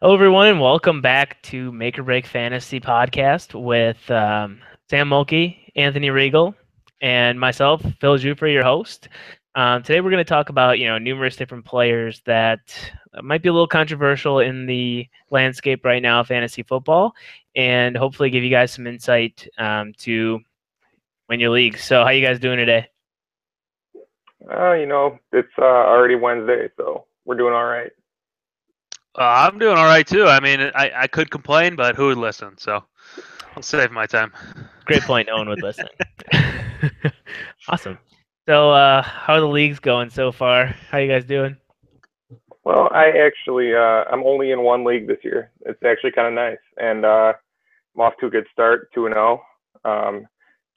Hello, everyone, and welcome back to Make or Break Fantasy Podcast with Sam Mulkey, Anthony Regal, and myself, Phil Juper, your host. Today, we're going to talk about numerous different players that might be a little controversial in the landscape right now of fantasy football, and hopefully give you guys some insight to win your league. So, how you guys doing today? It's already Wednesday, so we're doing all right. I'm doing all right too. I mean, I could complain, but who would listen? So I'll save my time. Great point. No one would listen. Awesome. So, how are the leagues going so far? How you guys doing? Well, I'm only in one league this year. It's actually kind of nice, and I'm off to a good start, 2-0.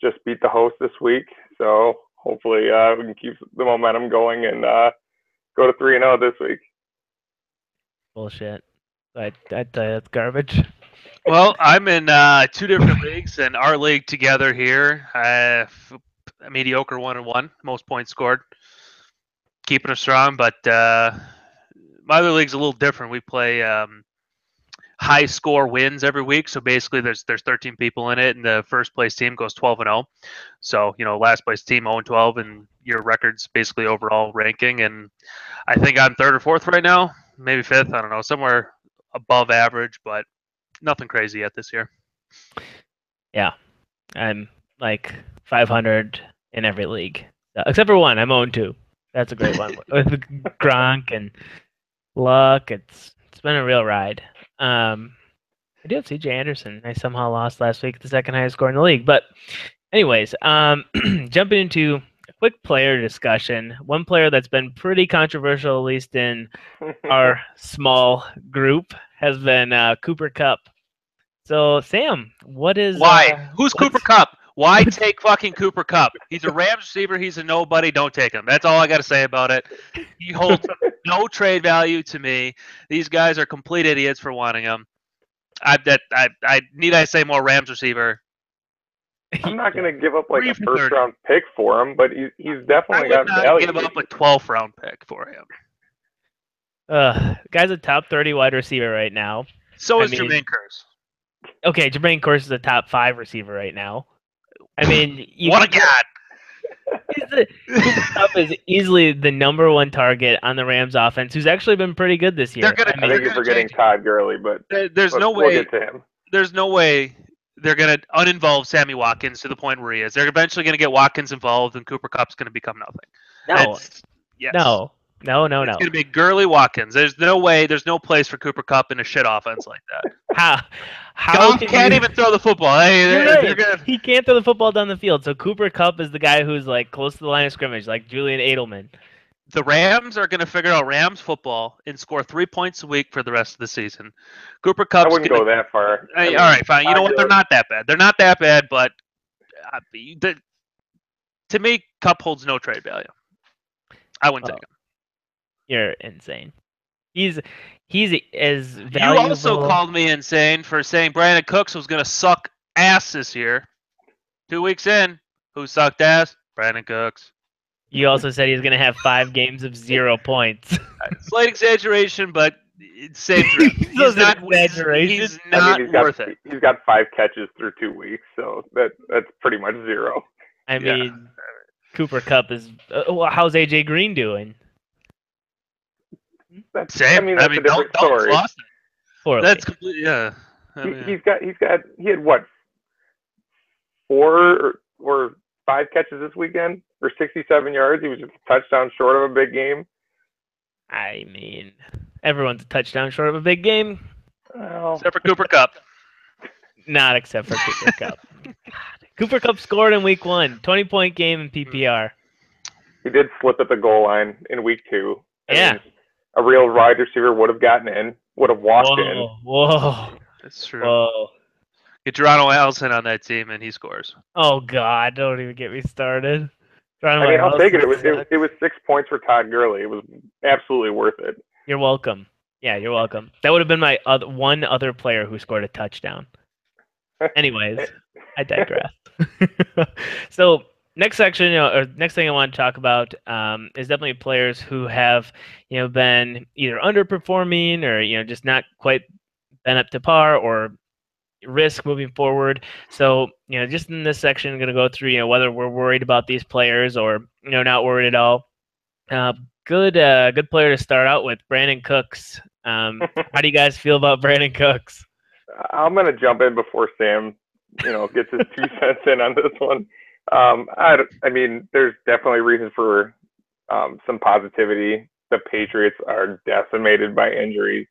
Just beat the host this week, so hopefully we can keep the momentum going and go to 3-0 this week. Bullshit. I tell you, that's garbage. Well, I'm in two different leagues, and our league together here, a mediocre 1-1, most points scored, keeping us strong. But my other league's a little different. We play high score wins every week. So basically, there's 13 people in it, and the first place team goes 12-0. So last place team 0-12, and your record's basically overall ranking. And I think I'm third or fourth right now, maybe fifth. I don't know, somewhere above average, but nothing crazy yet this year. Yeah, I'm like 500 in every league, except for one. I'm 0-2. That's a great one with Gronk and Luck. It's been a real ride. I do have CJ Anderson. I somehow lost last week, the second highest score in the league. But anyways, jumping into a quick player discussion. One player that's been pretty controversial, at least in our small group, has been Cooper Kupp. So, Sam, why? Who's Cooper Kupp? Why take fucking Cooper Kupp? He's a Rams receiver. He's a nobody. Don't take him. That's all I got to say about it. He holds no trade value to me. These guys are complete idiots for wanting him. Need I say more Rams receiver? I'm not going to give up like a first-round pick for him, but he's definitely got value. I would not give up a 12th-round pick for him. Guy's a top 30 wide receiver right now. So is Jermaine Kearse. Okay, Jermaine Kearse is a top 5 receiver right now. I mean, what a god! Cooper Kupp is easily the number one target on the Rams offense, who's actually been pretty good this year. I think you're forgetting Todd Gurley, but there's no way. We'll get to him. There's no way they're going to uninvolve Sammy Watkins to the point where he is. They're eventually going to get Watkins involved, and Cooper Kupp's going to become nothing. No. No. It's going to be Gurley Watkins. There's no way. There's no place for Cooper Kupp in a shit offense like that. How can't even throw the football. He can't throw the football down the field. So Cooper Kupp is the guy who's like close to the line of scrimmage, like Julian Edelman. The Rams are going to figure out Rams football and score 3 points a week for the rest of the season. Cooper Kupp. I wouldn't go that far. All right, fine. You know what? They're not that bad. They're not that bad, but to me, Kupp holds no trade value. I wouldn't take him. You're insane. He's as valuable. You also called me insane for saying Brandon Cooks was going to suck ass this year. 2 weeks in, who sucked ass? Brandon Cooks. You also said he's going to have 5 games of 0 points. Slight exaggeration, but it's safe. He's not exaggeration. He's not worth it. He's got 5 catches through 2 weeks, so that's pretty much 0. I mean, Cooper Kupp is. How's AJ Green doing? Same. That's a different story. That's completely He had what, 4 or 5 catches this weekend for 67 yards. He was just a touchdown short of a big game. I mean, everyone's a touchdown short of a big game. Well, except for Cooper Kupp. Not except for Cooper Kupp. Cooper Kupp scored in week 1, 20-point game in PPR. He did slip at the goal line in week 2. Yeah. A real wide receiver would have gotten in, would have walked in. Whoa. That's true. Whoa. Get Geronimo Allison on that team, and he scores. Oh, God. Don't even get me started. I'll take it. It was 6 points for Todd Gurley. It was absolutely worth it. You're welcome. Yeah, you're welcome. That would have been my one other player who scored a touchdown. Anyways, I digress. So, next section, or next thing I want to talk about is definitely players who have, been either underperforming or just not quite been up to par or risk moving forward. So, just in this section, I'm going to go through, whether we're worried about these players or not worried at all. Good player to start out with, Brandon Cooks. How do you guys feel about Brandon Cooks? I'm going to jump in before Sam, gets his 2 cents in on this one. I mean, there's definitely reason for some positivity. The Patriots are decimated by injuries.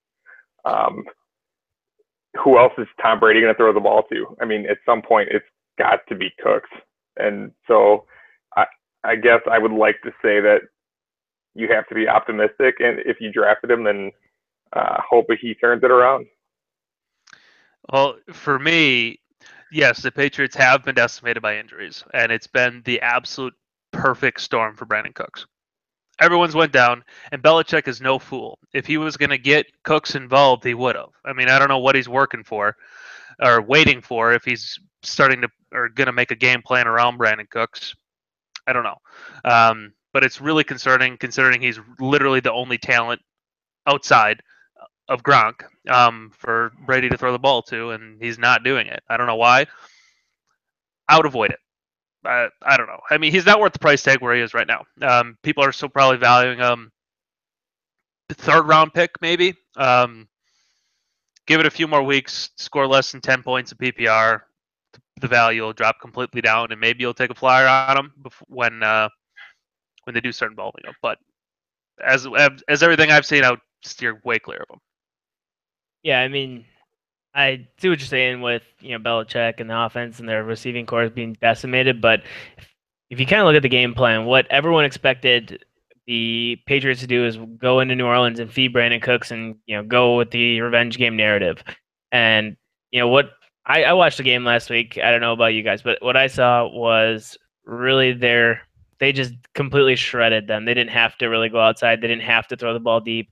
Who else is Tom Brady going to throw the ball to? I mean, at some point, it's got to be Cooks. And so I guess I would like to say that you have to be optimistic. And if you drafted him, then hope he turns it around. Well, for me, yes, the Patriots have been decimated by injuries, and it's been the absolute perfect storm for Brandon Cooks. Everyone's went down, and Belichick is no fool. If he was going to get Cooks involved, he would have. I mean, I don't know what he's working for or waiting for if he's starting to or going to make a game plan around Brandon Cooks. I don't know. But it's really concerning considering he's literally the only talent outside of Gronk for Brady to throw the ball to, and he's not doing it. I don't know why. I would avoid it. I don't know. I mean, he's not worth the price tag where he is right now. People are still probably valuing the third round pick, maybe. Give it a few more weeks, score less than 10 points of PPR, the value will drop completely down, and maybe you'll take a flyer on him when they do start involving him. But as everything I've seen, I would steer way clear of him. Yeah, I mean, I see what you're saying with Belichick and the offense and their receiving corps being decimated, but if you kind of look at the game plan, what everyone expected the Patriots to do is go into New Orleans and feed Brandon Cooks and go with the revenge game narrative. And what I watched the game last week. I don't know about you guys, but what I saw was really they just completely shredded them. They didn't have to really go outside. They didn't have to throw the ball deep.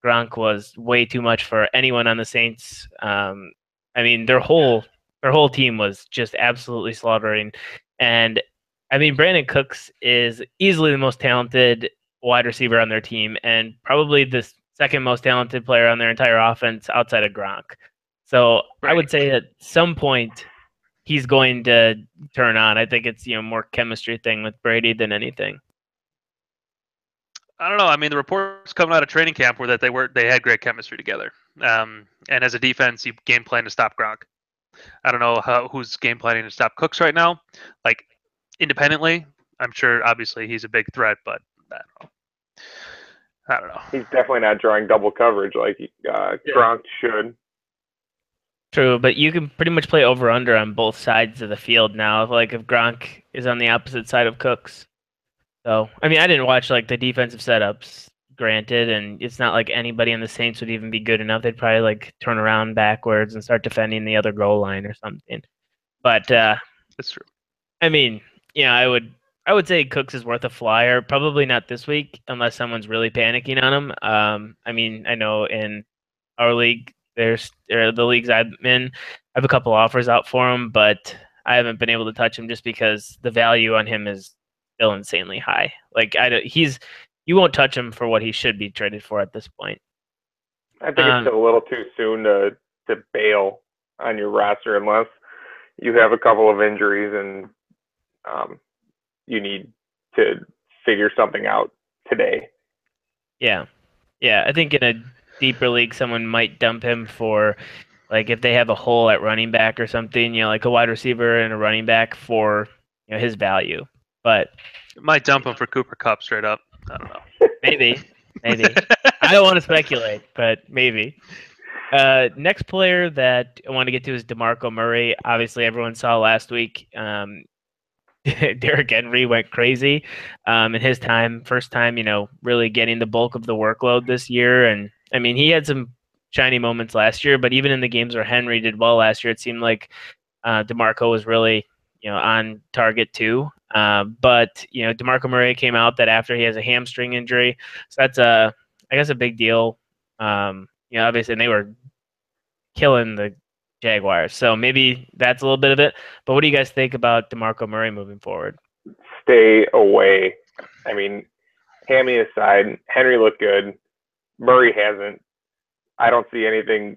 Gronk was way too much for anyone on the Saints. I mean, their whole team was just absolutely slaughtering. And I mean, Brandon Cooks is easily the most talented wide receiver on their team and probably the second most talented player on their entire offense outside of Gronk. So right. I would say at some point he's going to turn on. I think it's more chemistry thing with Brady than anything. I don't know. I mean, the reports coming out of training camp were that they had great chemistry together. And as a defense, you game plan to stop Gronk. I don't know who's game planning to stop Cooks right now. Like independently, I'm sure obviously he's a big threat, but I don't know. He's definitely not drawing double coverage like Gronk should. True, but you can pretty much play over-under on both sides of the field now. Like if Gronk is on the opposite side of Cooks. So, I mean, I didn't watch like the defensive setups, granted, and it's not like anybody on the Saints would even be good enough. They'd probably like turn around backwards and start defending the other goal line or something. But that's true. I mean, I would say Cooks is worth a flyer. Probably not this week unless someone's really panicking on him. I mean, I know in our league, the leagues I'm in, I have a couple offers out for him, but I haven't been able to touch him just because the value on him is still insanely high. Like you won't touch him for what he should be traded for at this point. I think it's a little too soon to bail on your roster unless you have a couple of injuries and you need to figure something out today. Yeah. I think in a deeper league, someone might dump him for, like, if they have a hole at running back or something, like a wide receiver and a running back for his value. But it might dump him for Cooper Kupp straight up. I don't know. Maybe. I don't want to speculate, but maybe. Next player that I want to get to is DeMarco Murray. Obviously, everyone saw last week. Derrick Henry went crazy in his first time, really getting the bulk of the workload this year. And I mean, he had some shiny moments last year, but even in the games where Henry did well last year, it seemed like DeMarco was really, on target too. But DeMarco Murray came out that after he has a hamstring injury, so that's I guess a big deal. Obviously, and they were killing the Jaguars, so maybe that's a little bit of it. But what do you guys think about DeMarco Murray moving forward? stay away. I mean, Hammy aside, Henry looked good. Murray hasn't. I don't see anything,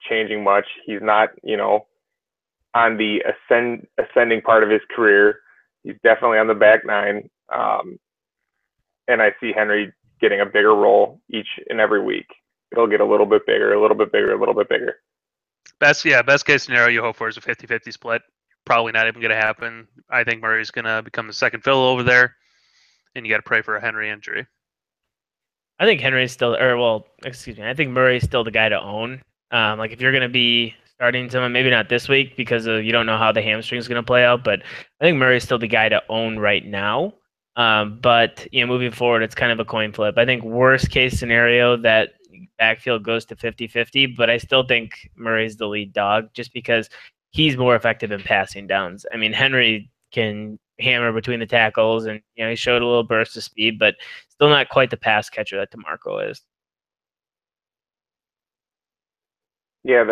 changing much. He's not, on the ascending part of his career. He's definitely on the back nine. And I see Henry getting a bigger role each and every week. It'll get a little bit bigger, a little bit bigger, a little bit bigger. Best case scenario you hope for is a 50-50 split. Probably not even going to happen. I think Murray's going to become the second fiddle over there, and you got to pray for a Henry injury. I think Henry's still, I think Murray's still the guy to own. Like if you're going to be starting someone, maybe not this week because you don't know how the hamstring's going to play out, but I think Murray's still the guy to own right now. But moving forward, it's kind of a coin flip. I think worst case scenario that backfield goes to 50-50, but I still think Murray's the lead dog just because he's more effective in passing downs. I mean, Henry can hammer between the tackles and, he showed a little burst of speed, but still not quite the pass catcher that DeMarco is. Yeah,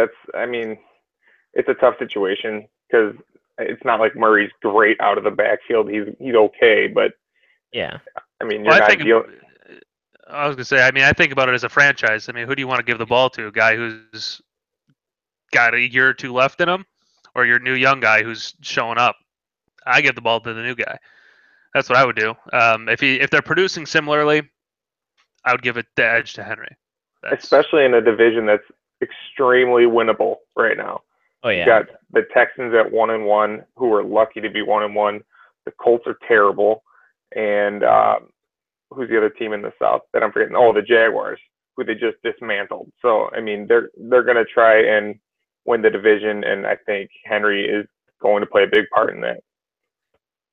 it's a tough situation because it's not like Murray's great out of the backfield. He's okay, but yeah, I mean, I was gonna say, I think about it as a franchise. I mean, who do you want to give the ball to? A guy who's got a year or two left in him, or your new young guy who's showing up? I give the ball to the new guy. That's what I would do. If they're producing similarly, I would give it the edge to Henry. Especially in a division that's extremely winnable right now. Oh yeah. You got the Texans at 1-1, who are lucky to be 1-1. The Colts are terrible, and who's the other team in the South that I'm forgetting? Oh, the Jaguars, who they just dismantled. So I mean, they're gonna try and win the division, and I think Henry is going to play a big part in that.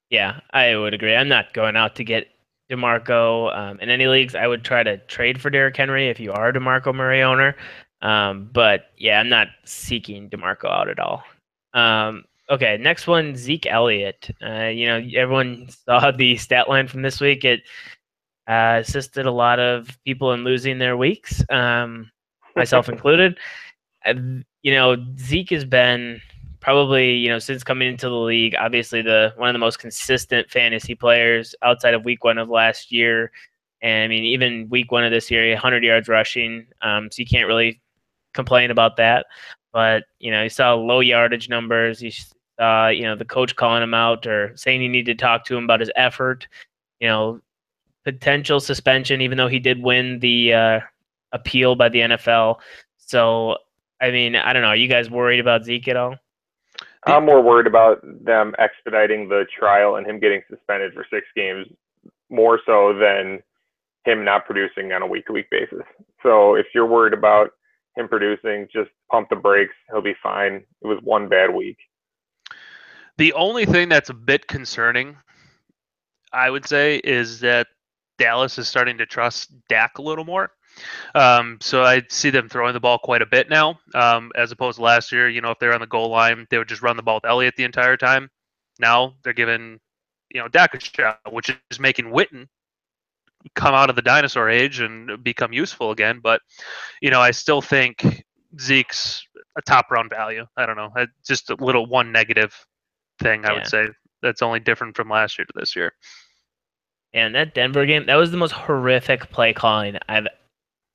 Yeah, I would agree. I'm not going out to get DeMarco in any leagues. I would try to trade for Derrick Henry if you are a DeMarco Murray owner. But yeah, I'm not seeking DeMarco out at all. Okay, next one, Zeke Elliott. Everyone saw the stat line from this week. It assisted a lot of people in losing their weeks, myself included. Zeke has been probably, since coming into the league, obviously one of the most consistent fantasy players outside of week 1 of last year. And I mean, even week 1 of this year, 100 yards rushing. So you can't really complain about that. But, you saw low yardage numbers. You saw, the coach calling him out or saying you need to talk to him about his effort, potential suspension, even though he did win the appeal by the NFL. So, I mean, I don't know. Are you guys worried about Zeke at all? I'm more worried about them expediting the trial and him getting suspended for 6 games, more so than him not producing on a week-to-week basis. So if you're worried about him producing, just pump the brakes. He'll be fine. It was 1 bad week. The only thing that's a bit concerning, I would say, is that Dallas is starting to trust Dak a little more. So I see them throwing the ball quite a bit now, as opposed to last year. If they're on the goal line, they would just run the ball with Elliott the entire time. Now they're giving, Dak a shot, which is making Witten come out of the dinosaur age and become useful again. But, I still think Zeke's a top round value. I don't know. Just a little one negative thing, I would say, that's only different from last year to this year. And that Denver game, that was the most horrific play calling I've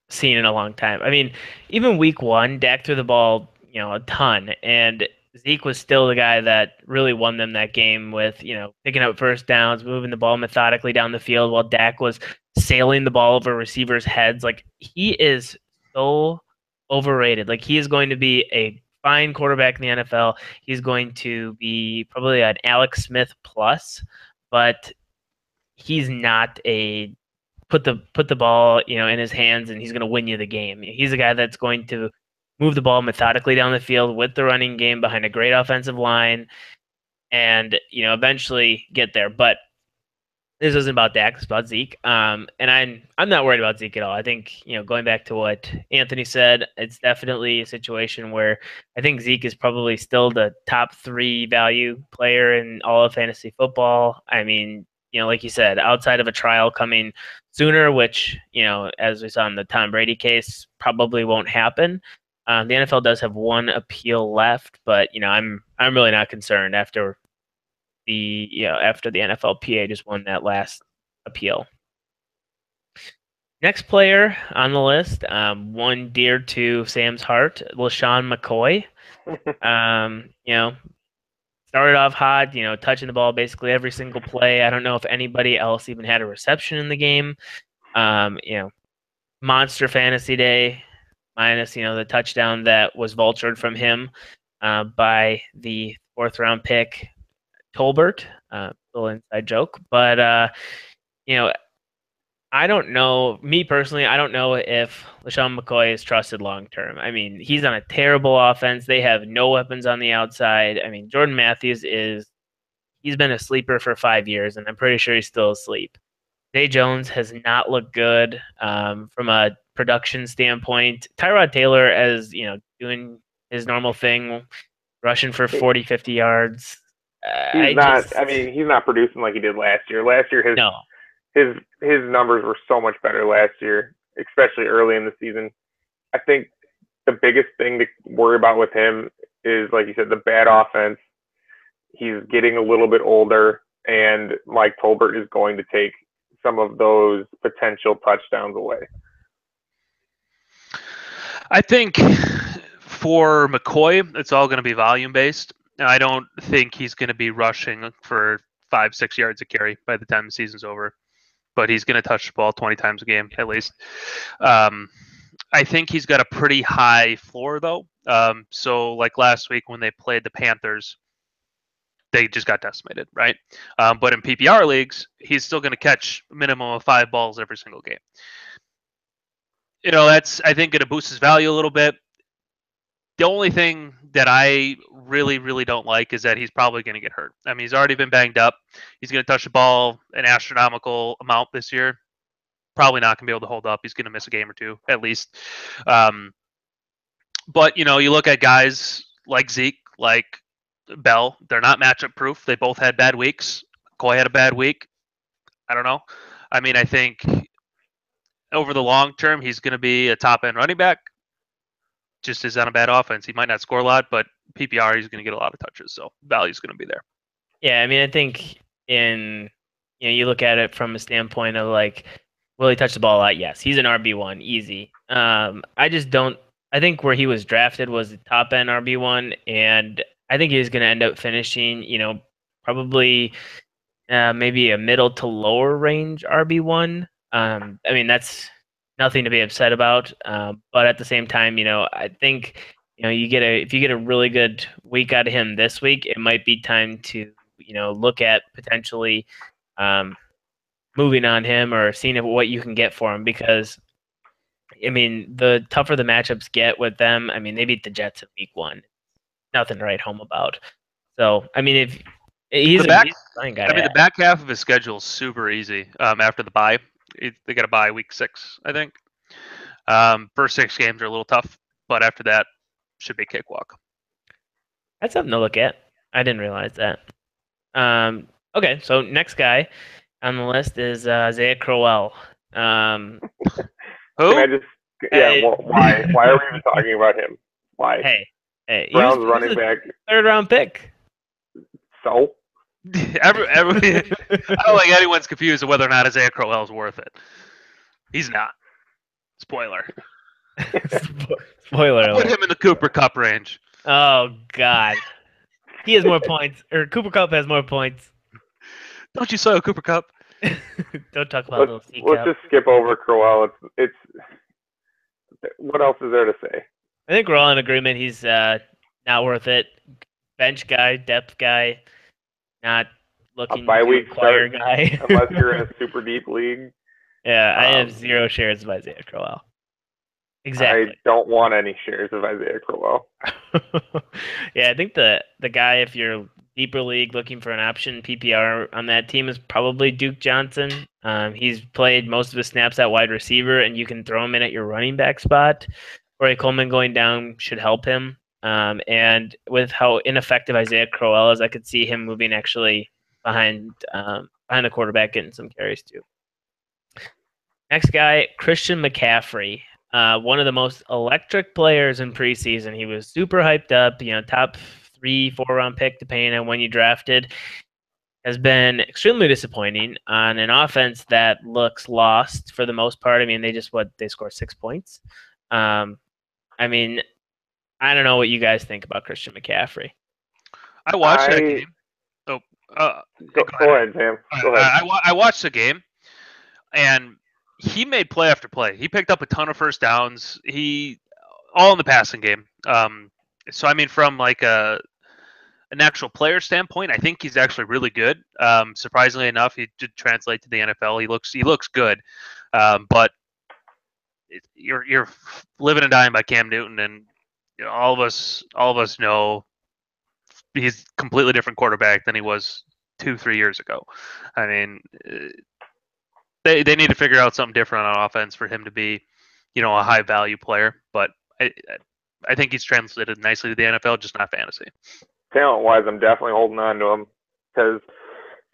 seen in a long time. I mean, even week 1, Dak threw the ball, a ton, and Zeke was still the guy that really won them that game with, picking up first downs, moving the ball methodically down the field while Dak was sailing the ball over receivers' heads. Like, he is so overrated. Like, he is going to be a fine quarterback in the NFL. He's going to be probably an Alex Smith plus, but he's not a put the ball, in his hands and he's going to win you the game. He's a guy that's going to move the ball methodically down the field with the running game behind a great offensive line and, eventually get there. But this isn't about Dak, it's about Zeke. And I'm not worried about Zeke at all. I think, going back to what Anthony said, it's definitely a situation where I think Zeke is probably still the top 3 value player in all of fantasy football. I mean, like you said, outside of a trial coming sooner, which, as we saw in the Tom Brady case, probably won't happen. The NFL does have 1 appeal left, but, I'm really not concerned after after the NFLPA just won that last appeal. Next player on the list, one dear to Sam's heart, LeSean McCoy. Started off hot, touching the ball basically every single play. I don't know if anybody else even had a reception in the game. Monster fantasy day, minus the touchdown that was vultured from him by the 4th round pick Tolbert. Little inside joke, but I don't know. Me personally, I don't know if LeSean McCoy is trusted long term. I mean, he's on a terrible offense. They have no weapons on the outside. I mean, Jordan Matthews he's been a sleeper for 5 years, and I'm pretty sure he's still asleep. Zay Jones has not looked good from a production standpoint. Tyrod Taylor, as doing his normal thing, rushing for 40, 50 yards. He's not producing like he did last year. Last year, his numbers were so much better last year, especially early in the season. I think the biggest thing to worry about with him is, like you said, the bad offense. He's getting a little bit older, and Mike Tolbert is going to take some of those potential touchdowns away. I think for McCoy, it's all going to be volume based. I don't think he's going to be rushing for 5-6 yards a carry by the time the season's over, but he's going to touch the ball 20 times a game at least. I think he's got a pretty high floor though. So like last week when they played the Panthers, they just got decimated, right? But in PPR leagues, he's still going to catch a minimum of 5 balls every single game. That's, I think, going to boost his value a little bit. The only thing that I really, really don't like is that he's probably going to get hurt. I mean, he's already been banged up. He's going to touch the ball an astronomical amount this year. Probably not going to be able to hold up. He's going to miss a game or two, at least. But, you look at guys like Zeke, like Bell. They're not matchup proof. They both had bad weeks. McCoy had a bad week. I don't know. I mean, I think over the long term, he's going to be a top-end running back. Just is on a bad offense. He might not score a lot, but PPR, he's going to get a lot of touches, so value's going to be there. Yeah, I mean, I think you look at it from a standpoint of like, will he touch the ball a lot? Yes, he's an RB1, easy. I think where he was drafted was the top end RB1, and I think he's going to end up finishing, probably maybe a middle to lower range RB1. I mean, that's nothing to be upset about. But at the same time, I think, if you get a really good week out of him this week, it might be time to, look at potentially moving on him or seeing what you can get for him, because, I mean, the tougher the matchups get with them, I mean, they beat the Jets in week 1. Nothing to write home about. So, I mean, if he's the back half of his schedule is super easy after the bye. They got a bye week 6, I think. First 6 games are a little tough, but after that, should be a cakewalk. That's something to look at. I didn't realize that. Okay, so next guy on the list is Isaiah Crowell. Who? Why are we even talking about him? Why? Hey, Browns running back, 3rd round pick. So I don't think anyone's confused of whether or not Isaiah Crowell is worth it. He's not. Spoiler. Spoiler alert. Put him in the Cooper Kupp range. Oh God, he has more points, or Cooper Kupp has more points. Don't you soil Cooper Kupp? Don't talk about little C Let's just skip over Crowell. It's what else is there to say? I think we're all in agreement. He's not worth it. Bench guy, depth guy, not looking a bye-week acquire guy. Unless you're in a super deep league. Yeah, I have 0 shares of Isaiah Crowell. Exactly. I don't want any shares of Isaiah Crowell. Yeah, I think the guy, if you're deeper league looking for an option PPR on that team, is probably Duke Johnson. He's played most of his snaps at wide receiver, and you can throw him in at your running back spot. Corey Coleman going down should help him. And with how ineffective Isaiah Crowell is, I could see him moving actually behind the quarterback, getting some carries too. Next guy, Christian McCaffrey. One of the most electric players in preseason. He was super hyped up, top 3-4 round pick, depending on when you drafted. has been extremely disappointing on an offense that looks lost for the most part. I mean, they scored 6 points. I mean, I don't know what you guys think about Christian McCaffrey. I watched that game. Oh, go ahead, Sam. Go ahead. I watched the game, and he made play after play. He picked up a ton of first downs. All in the passing game. So I mean, from like an actual player standpoint, I think he's actually really good. Surprisingly enough, he did translate to the NFL. He looks good, but you're living and dying by Cam Newton, and all of us know he's a completely different quarterback than he was 2-3 years ago. I mean, they need to figure out something different on offense for him to be, a high value player. But I think he's translated nicely to the NFL, just not fantasy. Talent-wise, I'm definitely holding on to him because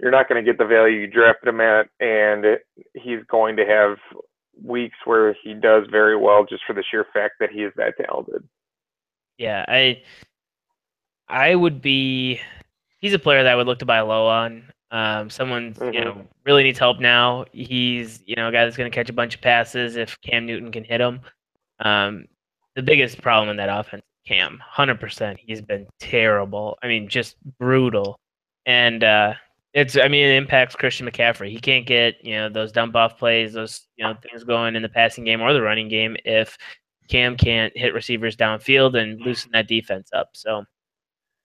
you're not going to get the value you drafted him at, and he's going to have weeks where he does very well just for the sheer fact that he is that talented. Yeah, I would be. He's a player that I would look to buy low on. Someone really needs help now. He's a guy that's going to catch a bunch of passes if Cam Newton can hit him. The biggest problem in that offense, Cam, 100%. He's been terrible. I mean, just brutal, and it impacts Christian McCaffrey. He can't get those dump off plays, those things going in the passing game or the running game if Cam can't hit receivers downfield and loosen that defense up. So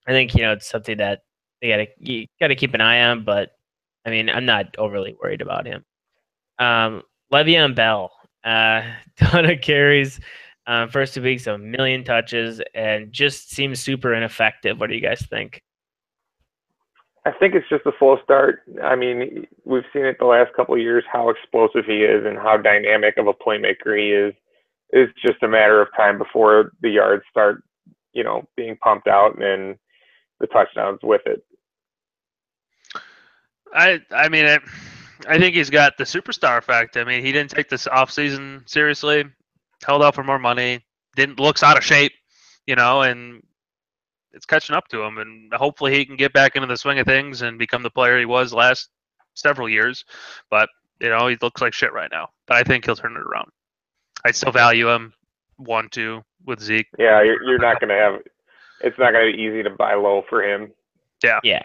I think it's something that you gotta keep an eye on, but I mean, I'm not overly worried about him. Le'Veon Bell, ton of carries, first 2 weeks, 1 million touches, and just seems super ineffective. What do you guys think? I think it's just a slow start. I mean, we've seen it the last couple of years how explosive he is and how dynamic of a playmaker he is. It's just a matter of time before the yards start, being pumped out and the touchdowns with it. I think he's got the superstar effect. I mean, he didn't take this offseason seriously, held out for more money, looks out of shape, and it's catching up to him. And hopefully he can get back into the swing of things and become the player he was last several years. But, he looks like shit right now. But I think he'll turn it around. I still value him 1-2 with Zeke. Yeah, you're not going to have – it's not going to be easy to buy low for him. Yeah. Yeah.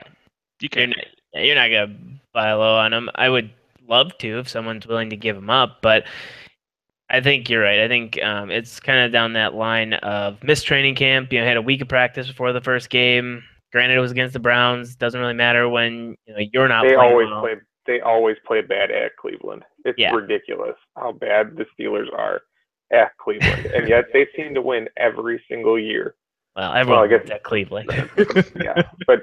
You can. You're not going to buy low on him. I would love to if someone's willing to give him up, but I think you're right. I think it's kind of down that line of missed training camp. Had a week of practice before the first game. Granted, it was against the Browns. Doesn't really matter when you're not playing well. They always play bad at Cleveland. It's ridiculous how bad the Steelers are at Cleveland, and yet they seem to win every single year. Well, everyone gets at Cleveland. Yeah, but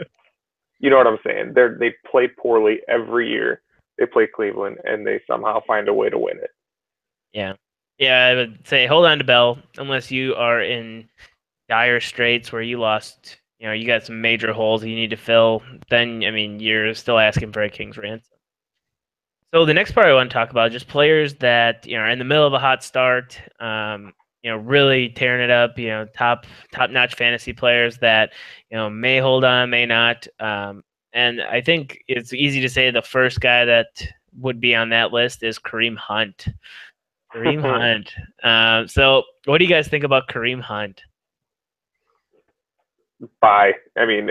you know what I'm saying. They play poorly every year. They play Cleveland, and they somehow find a way to win it. Yeah. Yeah, I would say hold on to Bell unless you are in dire straits where you lost, you got some major holes you need to fill. Then, you're still asking for a king's ransom. So the next part I want to talk about is just players that, are in the middle of a hot start, really tearing it up, top-notch fantasy players that, may hold on, may not. And I think it's easy to say the first guy that would be on that list is Kareem Hunt. Kareem Hunt. So what do you guys think about Kareem Hunt? Bye. I mean,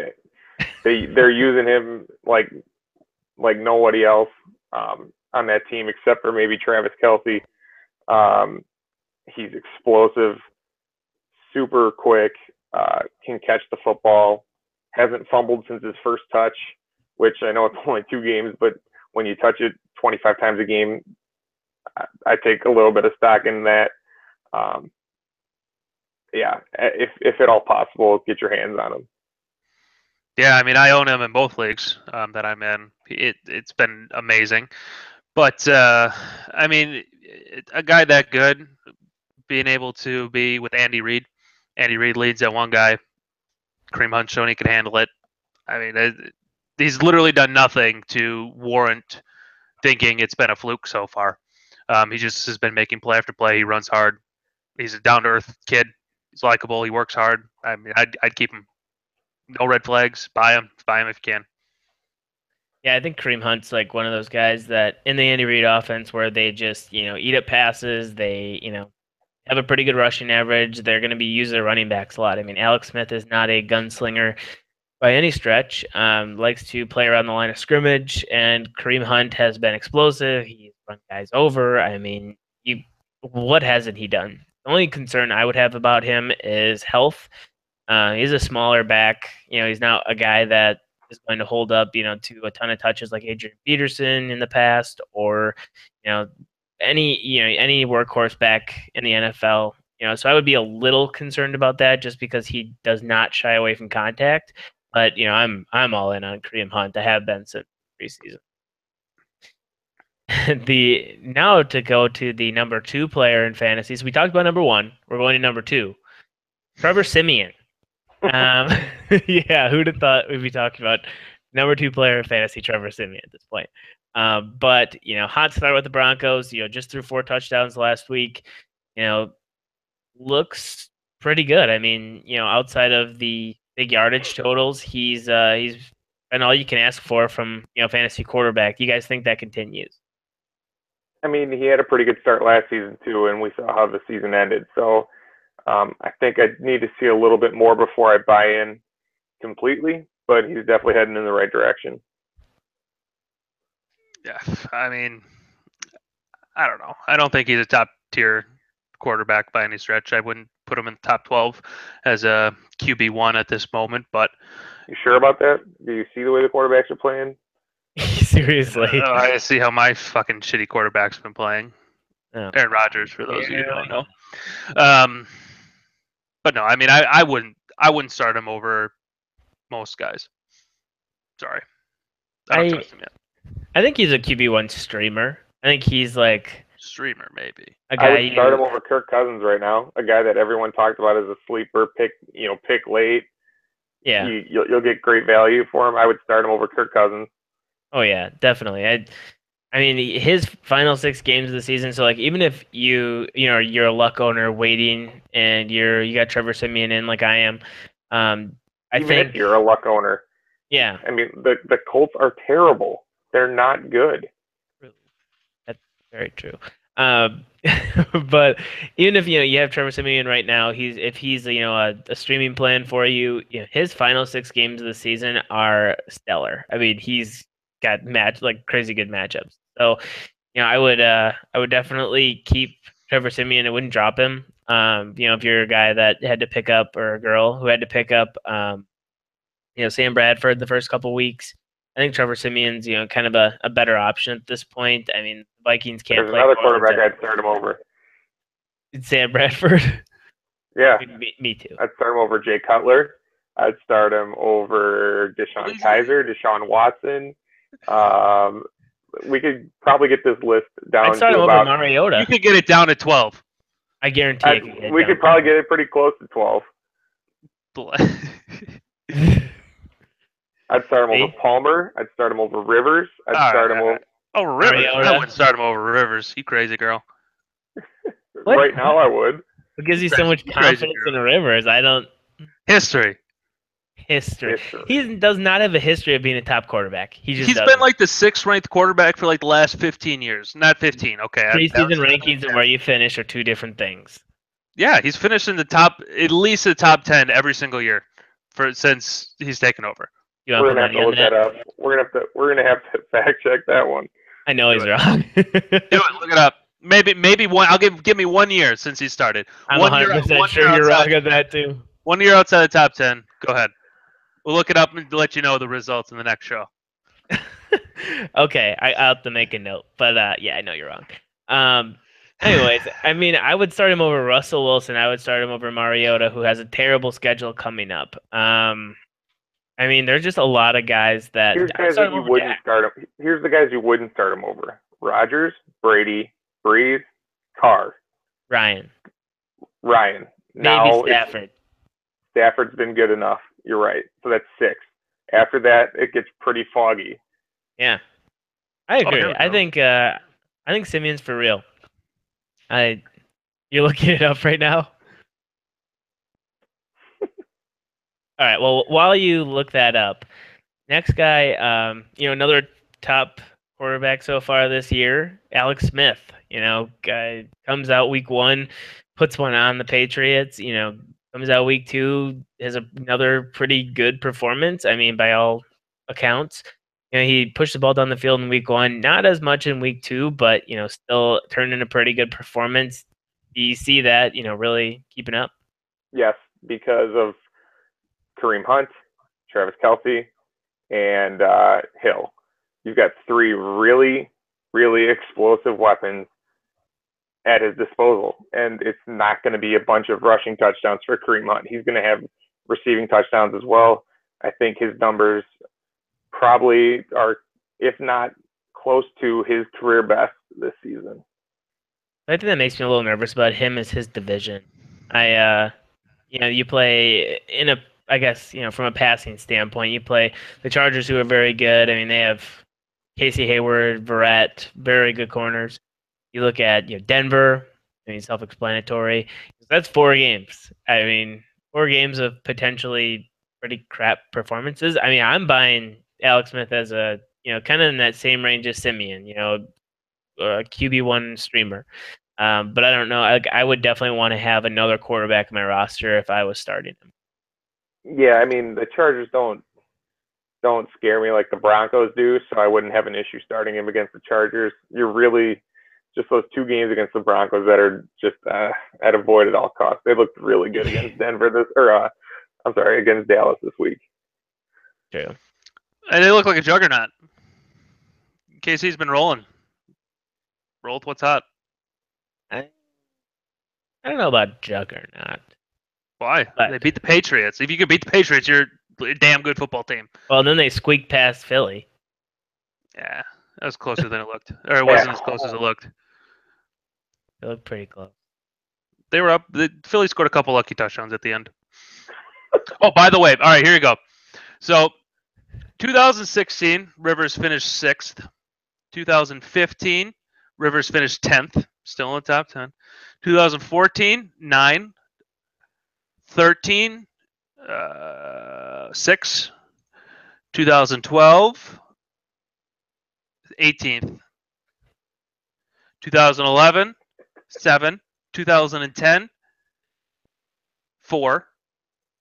they're using him like nobody else on that team except for maybe Travis Kelce. He's explosive, super quick, can catch the football, hasn't fumbled since his first touch, which I know it's only 2 games, but when you touch it 25 times a game, I take a little bit of stock in that. If at all possible, get your hands on him. Yeah, I own him in both leagues that I'm in. It's been amazing. But, a guy that good, being able to be with Andy Reid. Andy Reid leads that one guy. Kareem Hunt showing he can handle it. He's literally done nothing to warrant thinking it's been a fluke so far. He just has been making play after play. He runs hard. He's a down-to-earth kid. He's likable. He works hard. I'd keep him. No red flags. Buy him if you can. Yeah, I think Kareem Hunt's like one of those guys that in the Andy Reid offense where they just, eat up passes, they, have a pretty good rushing average. They're going to be using their running backs a lot. I mean, Alex Smith is not a gunslinger by any stretch. Likes to play around the line of scrimmage, and Kareem Hunt has been explosive. He's run guys over. I mean, what hasn't he done? The only concern I would have about him is health. He's a smaller back. He's not a guy that is going to hold up, to a ton of touches like Adrian Peterson in the past, or you know, any workhorse back in the NFL. So I would be a little concerned about that just because he does not shy away from contact. But I'm all in on Kareem Hunt. I have been since preseason. Now to go to the number 2 player in fantasies. We talked about number 1. We're going to number 2. Trevor Siemian. Yeah, who'd have thought we'd be talking about number 2 player in fantasy, Trevor Siemian at this point. But hot start with the Broncos. Just threw 4 touchdowns last week. Looks pretty good. I mean, outside of the big yardage totals, he's been all you can ask for from fantasy quarterback. Do you guys think that continues? I mean, he had a pretty good start last season too, and we saw how the season ended. So I think I need to see a little bit more before I buy in completely, but he's definitely heading in the right direction. Yeah, I mean, I don't know. I don't think he's a top tier quarterback by any stretch. I wouldn't put him in the top 12 as a QB1 at this moment, but you sure about that? Do you see the way the quarterbacks are playing? Seriously. I see how my fucking shitty quarterback's been playing. Oh. Aaron Rodgers, for those of you who don't know. But no, I mean, I wouldn't start him over most guys. Sorry, I don't trust him yet. I think he's a QB1 streamer. I think he's like streamer, maybe. A guy I would start him over Kirk Cousins right now. A guy that everyone talked about as a sleeper pick, pick late. Yeah, you'll get great value for him. I would start him over Kirk Cousins. Oh yeah, definitely. I mean, his final 6 games of the season. So like, even if you're a luck owner waiting and you got Trevor Siemian in like I am, I think if you're a luck owner. Yeah. I mean, the Colts are terrible. They're not good. That's very true. But even if you have Trevor Siemian right now, if he's a streaming plan for you, his final 6 games of the season are stellar. I mean, he's got crazy good matchups. So, I would definitely keep Trevor Siemian. I wouldn't drop him. If you're a guy that had to pick up, or a girl who had to pick up, Sam Bradford the first couple weeks, I think Trevor Siemian's kind of a better option at this point. I mean, Vikings can't There's play. Another quarterback I'd start him over. Sam Bradford. Yeah, me too. I'd start him over Jay Cutler. I'd start him over Deshaun Kaiser, Deshaun Watson. We could probably get this list down. I'd start him over Mariota. You could get it down to 12. I guarantee we could probably get it pretty close to 12. I'd start him over Palmer. I'd start him over Rivers. I'd start him over. Oh, Rivers! Mariota. I wouldn't start him over Rivers. You crazy girl. Right now, I would. What gives you so much confidence in Rivers? I don't. History. He does not have a history of being a top quarterback. He's been like the 6th ranked quarterback for like the last 15 years. Not 15. Okay. Preseason rankings and where you finish are 2 different things. Yeah, he's finished in the top, at least the top 10 every single year since he's taken over. We're gonna have to look that up. We're gonna have to fact check that one. I know he's wrong. Do it. Look it up. Maybe one. Give me 1 year since he started. I'm 100% sure you're wrong on that too. 1 year outside the top 10. Go ahead. We'll look it up and let you know the results in the next show. Okay, I'll have to make a note. But yeah, I know you're wrong. Anyways, I mean, I would start him over Russell Wilson. I would start him over Mariota, who has a terrible schedule coming up. I mean, there's just a lot of guys that. Here's guys that you wouldn't start him. Here's the guys you wouldn't start him over: Rodgers, Brady, Breeze, Carr, Ryan. Now Stafford. Stafford's been good enough. You're right. So that's 6. After that, it gets pretty foggy. Yeah, I agree. I think Siemian's for real. You're looking it up right now. All right. Well, while you look that up, Next guy, another top quarterback so far this year, Alex Smith. Guy comes out week 1, puts one on the Patriots. Comes out week 2, has another pretty good performance. I mean, by all accounts. He pushed the ball down the field in week 1, not as much in week 2, but still turned in a pretty good performance. Do you see that, really keeping up? Yes, because of Kareem Hunt, Travis Kelce, and Hill. You've got 3 really, really explosive weapons at his disposal, and it's not going to be a bunch of rushing touchdowns for Kareem Hunt. He's going to have receiving touchdowns as well. I think his numbers probably are, if not close to his career best this season. I think that makes me a little nervous about him as his division. You play in I guess, from a passing standpoint, you play the Chargers, who are very good. I mean, they have Casey Hayward, Verrett, very good corners. You look at Denver. I mean, self-explanatory. That's 4 games. I mean, 4 games of potentially pretty crap performances. I mean, I'm buying Alex Smith as a kind of in that same range as Simeon. A QB1 streamer. But I don't know. I would definitely want to have another quarterback in my roster if I was starting him. Yeah, I mean, the Chargers don't scare me like the Broncos do, so I wouldn't have an issue starting him against the Chargers. You're really just those 2 games against the Broncos that are just at avoid at all costs. They looked really good against Denver against Dallas this week. True. And they look like a juggernaut. KC's been rolling. Roll with what's hot. I don't know about juggernaut. Why? They beat the Patriots. If you can beat the Patriots, you're a damn good football team. Well, then they squeaked past Philly. Yeah, that was closer than it looked. Or it wasn't as close as it looked. It looked pretty close. They were up. Philly scored a couple lucky touchdowns at the end. Oh, by the way, all right, here you go. So, 2016, Rivers finished 6th. 2015, Rivers finished 10th, still in the top 10. 2014, 9. 13, 6. 2012, 18th. 2011, 7. 2010, 4.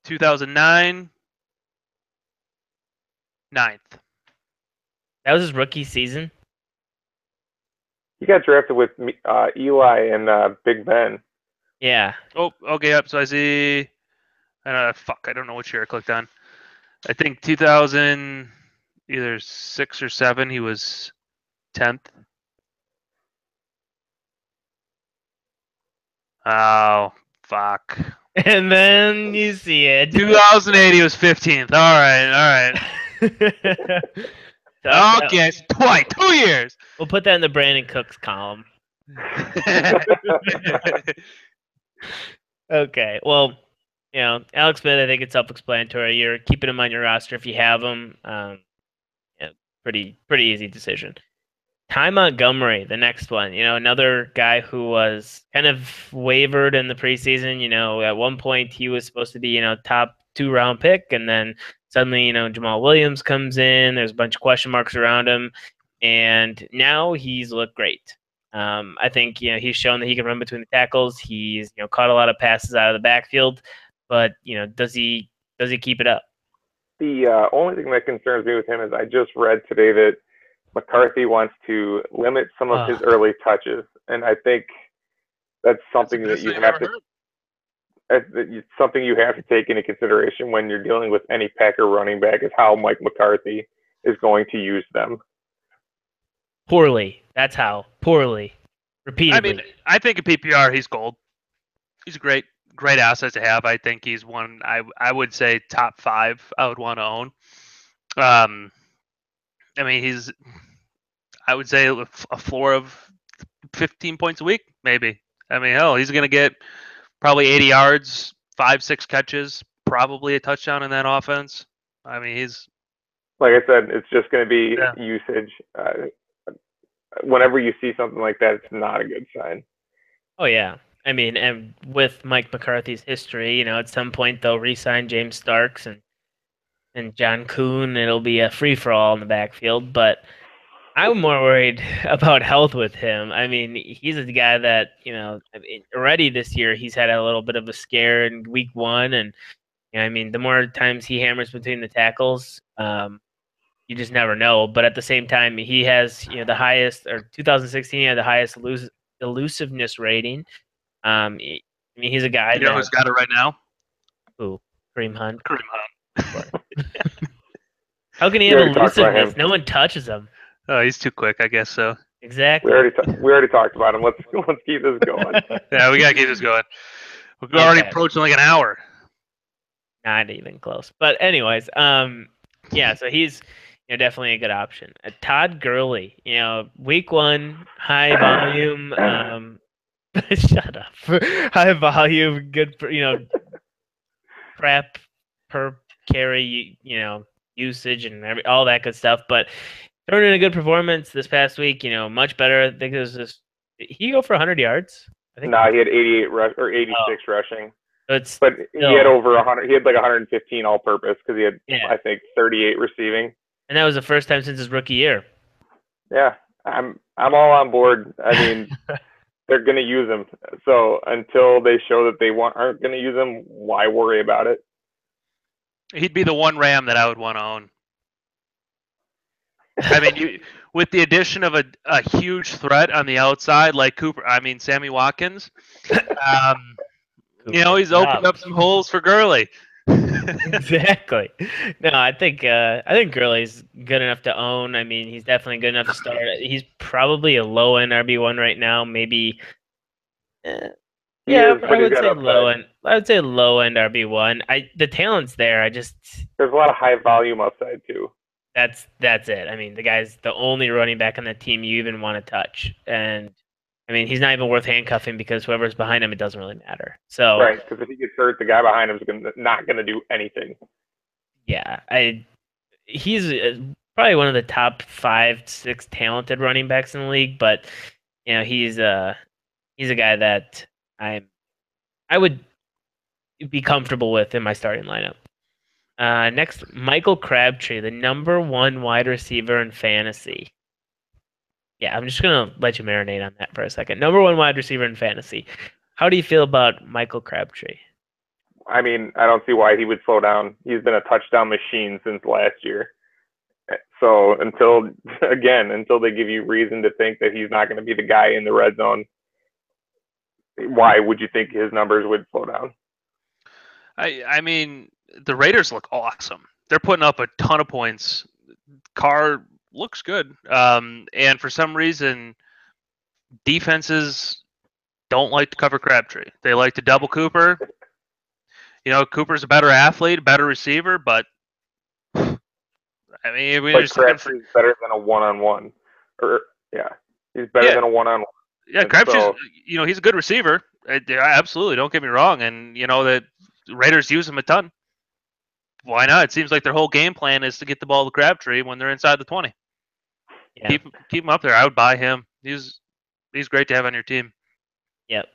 2009, 9th. That was his rookie season? He got drafted with Eli and Big Ben. Yeah. Oh, okay. Yep. So I see. I don't know which year I clicked on. I think 2000, either 6 or 7. He was 10th. Oh, fuck. And then you see it. 2008, he was 15th. All right. Okay, so twice, 2 years. We'll put that in the Brandon Cooks column. Okay, well, Alex Smith, I think it's self-explanatory. You're keeping him on your roster if you have him. Pretty easy decision. Ty Montgomery, the next one. Another guy who was kind of wavered in the preseason. At one point he was supposed to be, top 2-round pick, and then suddenly, Jamal Williams comes in. There's a bunch of question marks around him, and now he's looked great. I think he's shown that he can run between the tackles. He's caught a lot of passes out of the backfield, but does he keep it up? The only thing that concerns me with him is I just read today that McCarthy wants to limit some of his early touches, and I think that's something that you have to. It's something you have to take into consideration when you're dealing with any Packer running back, is how Mike McCarthy is going to use them. Poorly. That's how. Poorly. Repeatedly. I mean, I think in PPR, he's gold. He's a great asset to have. I think he's one, I would say, top 5 I would want to own. I mean, I would say a floor of 15 points a week, maybe. I mean, hell, he's going to get probably 80 yards, 5-6 catches, probably a touchdown in that offense. I mean, he's... Like I said, it's just going to be usage. Whenever you see something like that, it's not a good sign. Oh, yeah. I mean, and with Mike McCarthy's history, at some point they'll re-sign James Starks, and and John Kuhn, it'll be a free for all in the backfield. But I'm more worried about health with him. I mean, he's a guy that, already this year he's had a little bit of a scare in week 1, and I mean, the more times he hammers between the tackles, you just never know. But at the same time, he has the highest, or 2016 he had the highest elusiveness rating. I mean, he's a guy You know that who's got it right now? who Kareem Hunt. Kareem Hunt. How can he We have already talked about elusiveness? him. No one touches him. Oh, he's too quick, I guess so. Exactly. We already talked about him. Let's keep this going. Yeah, we gotta keep this going. We're already approaching like an hour. Not even close. But anyways, yeah, so he's definitely a good option. Todd Gurley, week 1, high volume, shut up. High volume, good for, prep per carry, usage and all that good stuff. But turned in a good performance this past week, much better. I think it was just, did he go for 100 yards? I think. Nah, he had 88 or 86 rushing. But he had over 100. He had like 115 all-purpose because he had, I think, 38 receiving. And that was the first time since his rookie year. Yeah, I'm all on board. I mean, they're going to use him. So until they show that they aren't going to use him, why worry about it? He'd be the one Ram that I would want to own. I mean, with the addition of a huge threat on the outside like Sammy Watkins, he's opened up some holes for Gurley. Exactly. No, I think Gurley's good enough to own. I mean, he's definitely good enough to start. He's probably a low end RB1 right now. Maybe. I would say low end. I would say low end RB1. The talent's there. There's a lot of high volume upside too. That's it. I mean, the guy's the only running back on the team you even want to touch, and I mean, he's not even worth handcuffing because whoever's behind him, it doesn't really matter. So right, because if he gets hurt, the guy behind him is not going to do anything. Yeah, he's probably one of the top 5-6 talented running backs in the league, but he's a guy that I would be comfortable with in my starting lineup. Next, Michael Crabtree, the number 1 wide receiver in fantasy. Yeah, I'm just going to let you marinate on that for a second. Number 1 wide receiver in fantasy. How do you feel about Michael Crabtree? I mean, I don't see why he would slow down. He's been a touchdown machine since last year. So until they give you reason to think that he's not going to be the guy in the red zone, why would you think his numbers would slow down? I mean, the Raiders look awesome. They're putting up a ton of points. Carr looks good. And for some reason, defenses don't like to cover Crabtree. They like to double Cooper. Cooper's a better athlete, better receiver, but I mean, Crabtree's better than a one-on-one. He's better than a one-on-one. Yeah, Crabtree's, he's a good receiver. Absolutely, don't get me wrong. And that Raiders use him a ton. Why not? It seems like their whole game plan is to get the ball to Crabtree when they're inside the 20. Yeah. Keep him up there. I would buy him. He's great to have on your team. Yep,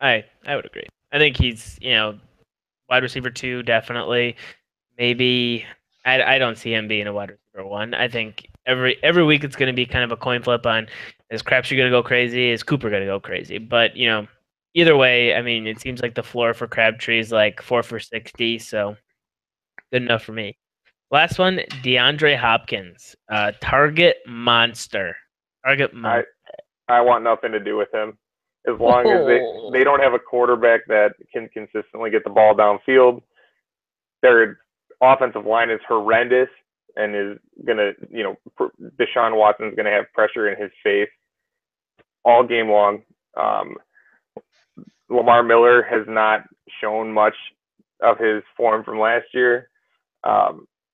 I would agree. I think he's wide receiver 2 definitely. Maybe I don't see him being a wide receiver 1. I think every week it's going to be kind of a coin flip on, is Crabtree going to go crazy? Is Cooper going to go crazy? But either way, I mean, it seems like the floor for Crabtree is like 4 for 60, so good enough for me. Last one, DeAndre Hopkins, target monster. I want nothing to do with him. As long as they don't have a quarterback that can consistently get the ball downfield. Their offensive line is horrendous and is going to, Deshaun Watson's going to have pressure in his face all game long. Lamar Miller has not shown much of his form from last year.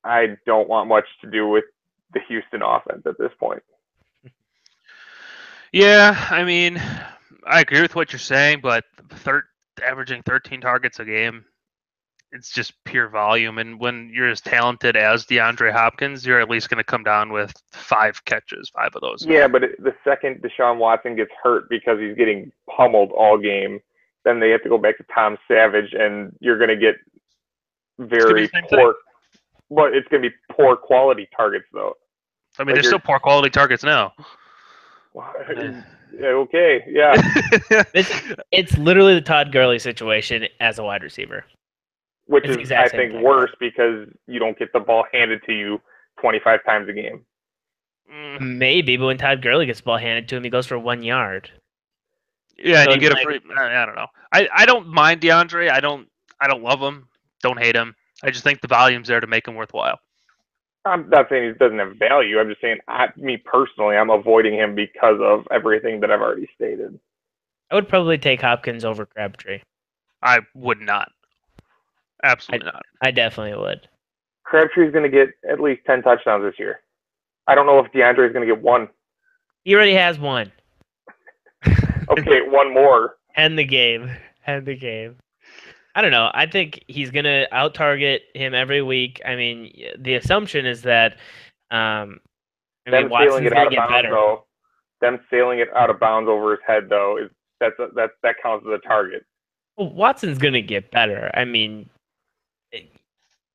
I don't want much to do with the Houston offense at this point. Yeah, I mean, I agree with what you're saying, but averaging 13 targets a game, it's just pure volume. And when you're as talented as DeAndre Hopkins, you're at least going to come down with 5 catches, 5 of those. Yeah, but the second Deshaun Watson gets hurt because he's getting pummeled all game, then they have to go back to Tom Savage, and you're going to get very poor. But it's going to be poor quality targets, though. I mean, they're still poor quality targets now. Okay, yeah. It's literally the Todd Gurley situation as a wide receiver. Which is, I think, worse because you don't get the ball handed to you 25 times a game. Maybe, but when Todd Gurley gets the ball handed to him, he goes for 1 yard. Yeah, so and you get a free. I don't know. I don't mind DeAndre. I don't love him. Don't hate him. I just think the volume's there to make him worthwhile. I'm not saying he doesn't have value. I'm just saying, me personally, I'm avoiding him because of everything that I've already stated. I would probably take Hopkins over Crabtree. I would not. Absolutely not. I definitely would. Crabtree's going to get at least 10 touchdowns this year. I don't know if DeAndre is going to get one. He already has one. Okay, one more. End the game. End the game. I don't know. I think he's going to out-target him every week. I mean, the assumption is that Watson's going to get better. Though, them sailing it out of bounds over his head, though, that counts as a target. Well, Watson's going to get better. I mean,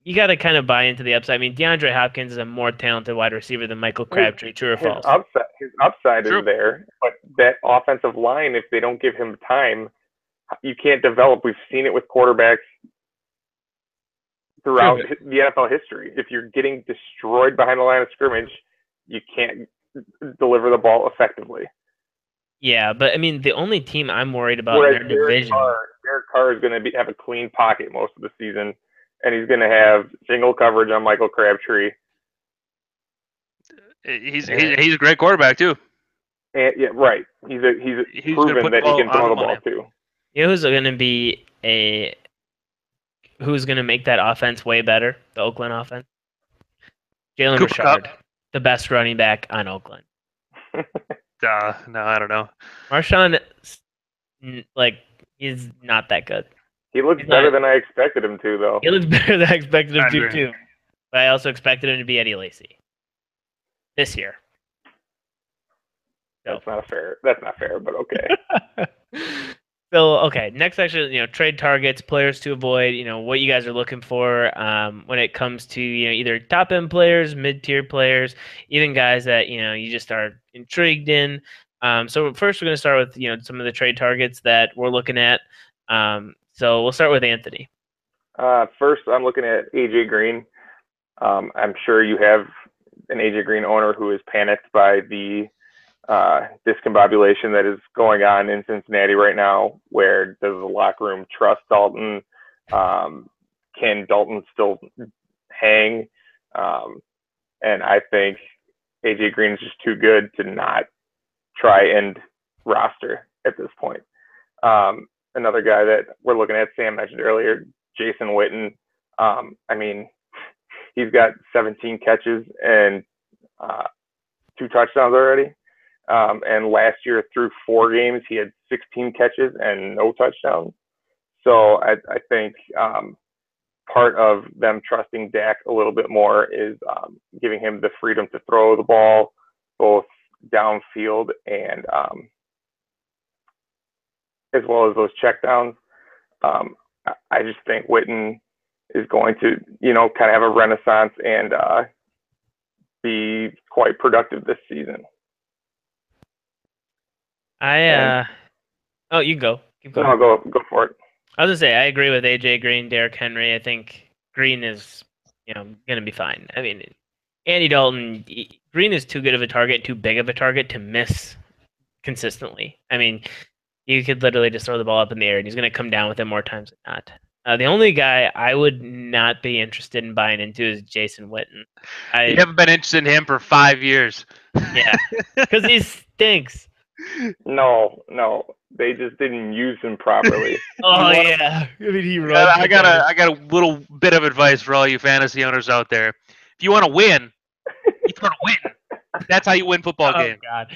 you got to kind of buy into the upside. I mean, DeAndre Hopkins is a more talented wide receiver than Michael Crabtree. True or false? His upside is there, but that offensive line, if they don't give him time, you can't develop. We've seen it with quarterbacks throughout the NFL history. If you're getting destroyed behind the line of scrimmage, you can't deliver the ball effectively. Yeah, but I mean, the only team I'm worried about in their division. Derek Carr is going to have a clean pocket most of the season, and he's going to have single coverage on Michael Crabtree. He's a great quarterback too. And yeah, right. He's proven that he can throw the ball too. You know who's going to make that offense way better? The Oakland offense. Jalen Richard, the best running back on Oakland. No, I don't know. Marshawn, he's not that good. He looks better than I expected him to, though. He looks better than I expected him to, too. But I also expected him to be Eddie Lacy this year. That's not fair, but okay. So, okay, next section, trade targets, players to avoid, what you guys are looking for when it comes to, either top-end players, mid-tier players, even guys that, you just are intrigued in. So first we're going to start with, some of the trade targets that we're looking at. So we'll start with Anthony. First, I'm looking at A.J. Green. I'm sure you have an A.J. Green owner who is panicked by the discombobulation that is going on in Cincinnati right now, where does the locker room trust Dalton? Can Dalton still hang? And I think A.J. Green is just too good to not try and roster at this point. Another guy that we're looking at, Sam mentioned earlier, Jason Witten. I mean, he's got 17 catches and 2 touchdowns already. And last year, through 4 games, he had 16 catches and no touchdowns. So I think part of them trusting Dak a little bit more is giving him the freedom to throw the ball both downfield and as well as those checkdowns. I just think Witten is going to, kind of have a renaissance and be quite productive this season. You can go. Keep going. No, go for it. I was gonna say I agree with AJ Green, Derrick Henry. I think Green is, gonna be fine. I mean, Andy Dalton, Green is too good of a target, too big of a target to miss consistently. I mean, you could literally just throw the ball up in the air, and he's gonna come down with it more times than not. The only guy I would not be interested in buying into is Jason Witten. You haven't been interested in him for 5 years. Yeah, because he stinks. No, they just didn't use him properly. Yeah, I mean he runs. I got a little bit of advice for all you fantasy owners out there. If you want to win, you throw to win. That's how you win football games. Oh God,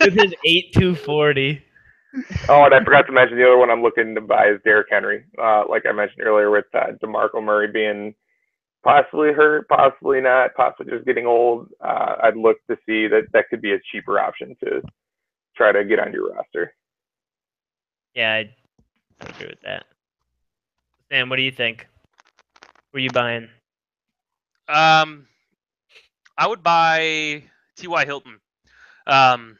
with his 8.240. Oh, and I forgot to mention the other one I'm looking to buy is Derrick Henry. Like I mentioned earlier, with DeMarco Murray being possibly hurt, possibly not, possibly just getting old. I'd look to see that could be a cheaper option to try to get on your roster. Yeah, I agree with that. Sam, what do you think? Were you buying? I would buy T.Y. Hilton. Um,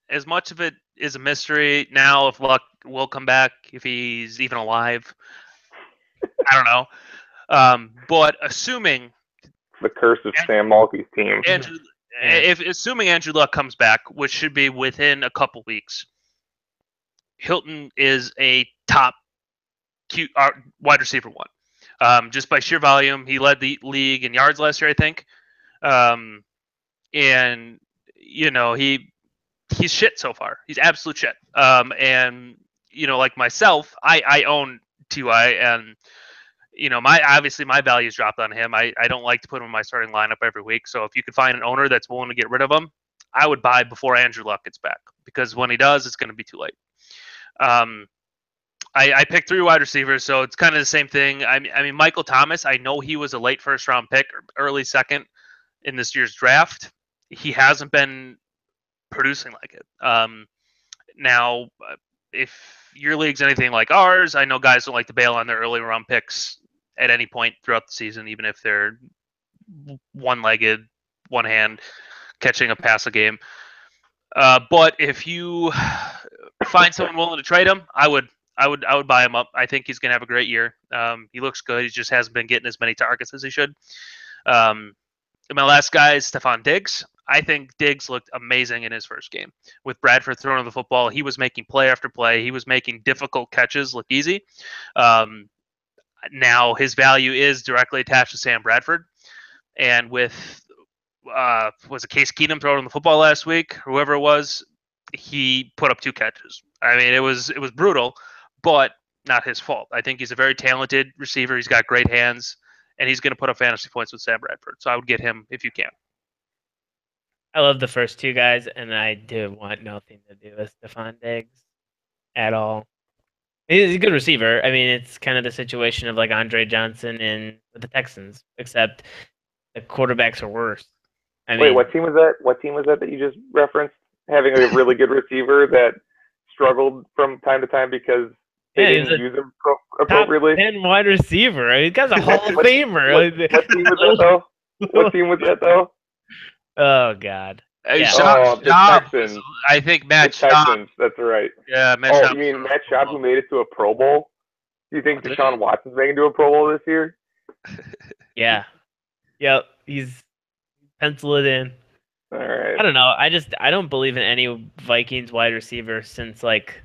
as much of it is a mystery now, if Luck will come back, if he's even alive, I don't know. But assuming The curse of Sam Mulkey's team. Andrew, assuming Andrew Luck comes back, which should be within a couple weeks, Hilton is a top wide receiver one. Just by sheer volume, he led the league in yards last year, I think. And he's shit so far. He's absolute shit. And like myself, I own Ty, and my value's dropped on him. I don't like to put him in my starting lineup every week. So if you could find an owner that's willing to get rid of him, I would buy before Andrew Luck gets back, because when he does, it's going to be too late. I picked 3 wide receivers, so it's kind of the same thing. I mean, Michael Thomas, I know he was a late first round pick, or early second in this year's draft. He hasn't been producing like it. Now, if your league's anything like ours, I know guys don't like to bail on their early round picks at any point throughout the season, even if they're one-legged, one hand, catching a pass a game. But if you find someone willing to trade him, I would buy him up. I think he's gonna have a great year. He looks good. He just hasn't been getting as many targets as he should. My last guy is Stefon Diggs. I think Diggs looked amazing in his first game. With Bradford throwing the football, he was making play after play. He was making difficult catches look easy. Now his value is directly attached to Sam Bradford. And with was it Case Keenum throwing the football last week, whoever it was, he put up 2 catches. I mean, it was brutal, but not his fault. I think he's a very talented receiver. He's got great hands, and he's going to put up fantasy points with Sam Bradford. So I would get him if you can. I love the first 2 guys, and I do want nothing to do with Stefon Diggs at all. He's a good receiver. I mean, it's kind of the situation of like Andre Johnson with the Texans, except the quarterbacks are worse. Wait, what team was that? What team was that you just referenced? Having a really good receiver that struggled from time to time because they didn't use him appropriately. Top 10 wide receiver. I mean, he's got a Hall of Famer. What team was that though? What team was that though? Oh God. Yeah. The Texans. I think Matt Schaub. Texans. That's right. Yeah, Matt Schaub. You mean Matt Schaub, who made it to a Pro Bowl? Do you think Deshaun Watson's making it to a Pro Bowl this year? Yeah. Yep. He's pencil it in. All right. I don't know. I don't believe in any Vikings wide receiver since like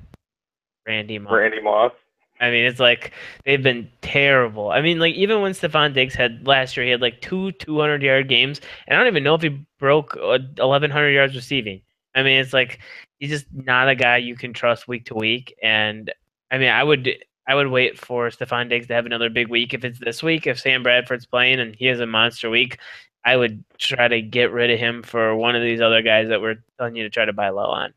Randy Moss. I mean, it's like they've been terrible. I mean, like even when Stefon Diggs had last year, he had like 2 200-yard games, and I don't even know if he broke 1,100 yards receiving. I mean, it's like he's just not a guy you can trust week to week. And I mean, I would wait for Stefon Diggs to have another big week. If it's this week, if Sam Bradford's playing and he has a monster week, I would try to get rid of him for one of these other guys that we're telling you to try to buy low on.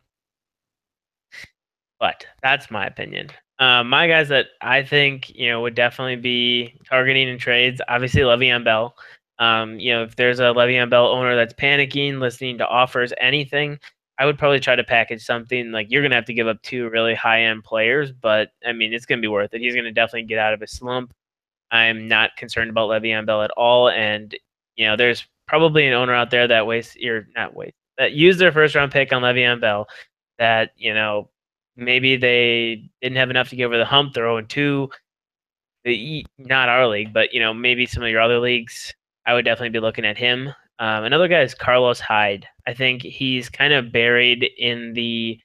But that's my opinion. My guys that I think would definitely be targeting in trades, obviously Le'Veon Bell. If there's a Le'Veon Bell owner that's panicking, listening to offers, anything, I would probably try to package something. Like you're gonna have to give up 2 really high-end players, but I mean it's gonna be worth it. He's gonna definitely get out of his slump. I'm not concerned about Le'Veon Bell at all, and there's probably an owner out there that that used their first-round pick on Le'Veon Bell that maybe they didn't have enough to get over the hump. They're 0-2. Not our league, but maybe some of your other leagues. I would definitely be looking at him. Another guy is Carlos Hyde. I think he's kind of buried in the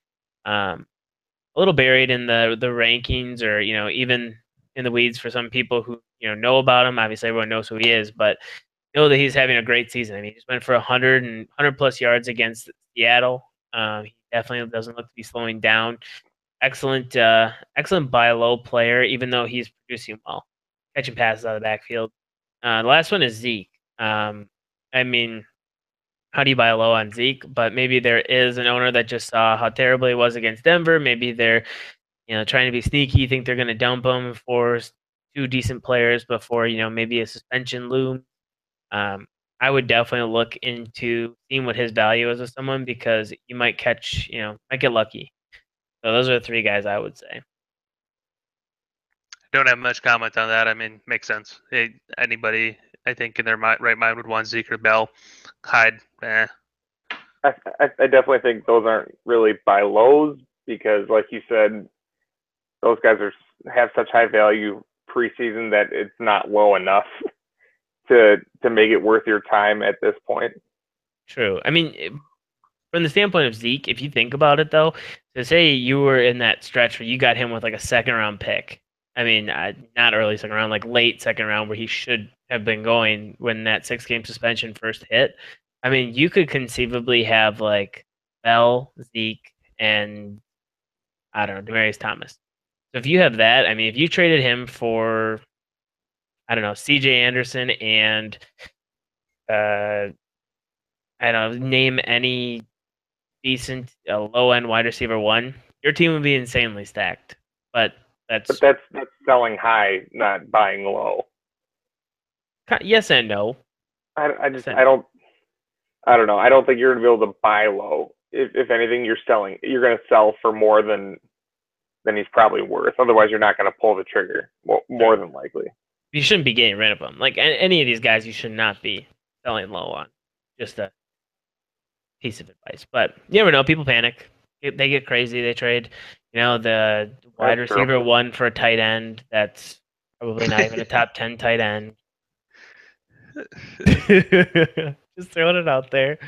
a little buried in the rankings, or even in the weeds for some people who know about him. Obviously, everyone knows who he is, but know that he's having a great season. I mean, he just went for 100 plus yards against Seattle. He definitely doesn't look to be slowing down. Excellent buy low player, even though he's producing well, catching passes out of the backfield. The last one is Zeke. I mean, how do you buy low on Zeke? But maybe there is an owner that just saw how terrible he was against Denver. Maybe they're trying to be sneaky, think they're going to dump him for 2 decent players before maybe a suspension looms. I would definitely look into seeing what his value is with someone, because you might might get lucky. So those are the 3 guys I would say. Don't have much comment on that. I mean, makes sense. Anybody, I think, in their right mind would want Zeke or Bell. Hyde, I definitely think those aren't really buy lows because, like you said, those guys have such high value preseason that it's not low enough to make it worth your time at this point. True. I mean, from the standpoint of Zeke, if you think about it, though, to say you were in that stretch where you got him with like a second round pick. I mean, not early second round, like late second round, where he should have been going when that 6-game suspension first hit. I mean, you could conceivably have like Bell, Zeke, and I don't know, Demaryius Thomas. So if you have that, I mean, if you traded him for, I don't know, C.J. Anderson and I don't know, name any decent low end wide receiver one, your team would be insanely stacked. But that's selling high, not buying low. Yes and no. I don't know. I don't think you're gonna be able to buy low. If anything, you're gonna sell for more than he's probably worth. Otherwise, you're not gonna pull the trigger. More than likely. You shouldn't be getting rid of them. Like any of these guys, you should not be selling low on. Just a piece of advice. But you never know. People panic. They get crazy. They trade, the wide receiver one for a tight end. That's probably not even a top 10 tight end. Just throwing it out there.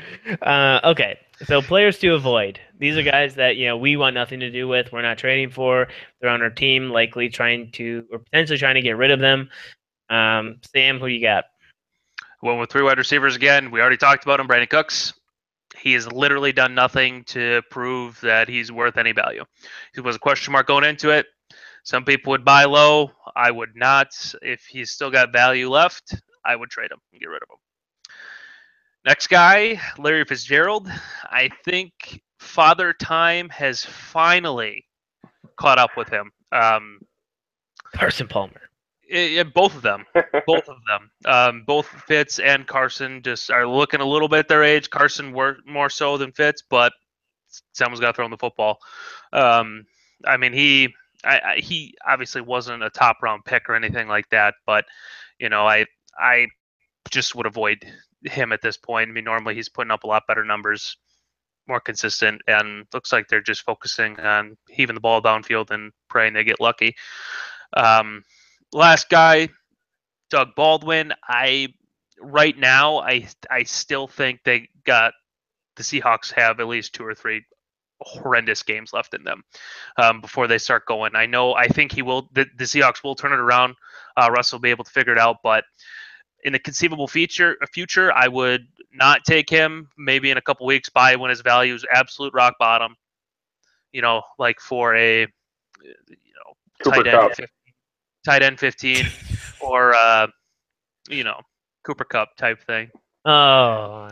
Okay, so players to avoid. These are guys that we want nothing to do with. We're not trading for. They're on our team, likely trying to or potentially trying to get rid of them. Sam, who you got? Went with 3 wide receivers again. We already talked about him, Brandin Cooks. He has literally done nothing to prove that he's worth any value. He was a question mark going into it. Some people would buy low. I would not. If he's still got value left, I would trade him and get rid of him. Next guy, Larry Fitzgerald. I think Father Time has finally caught up with him. Carson Palmer. Both of them. Both Fitz and Carson just are looking a little bit their age. Carson more so than Fitz, but someone's got to throw him the football. I mean, he obviously wasn't a top round pick or anything like that, but I just would avoid him at this point. I mean, normally he's putting up a lot better numbers, more consistent, and looks like they're just focusing on heaving the ball downfield and praying they get lucky. Last guy, Doug Baldwin. Right now, I still think the Seahawks have at least 2 or 3 horrendous games left in them before they start going. I think he will. The Seahawks will turn it around. Russ will be able to figure it out, but in the conceivable future, I would not take him. Maybe in a couple weeks, buy when his value is absolute rock bottom. Like for a tight end 15 or Cooper Kupp type thing. Oh.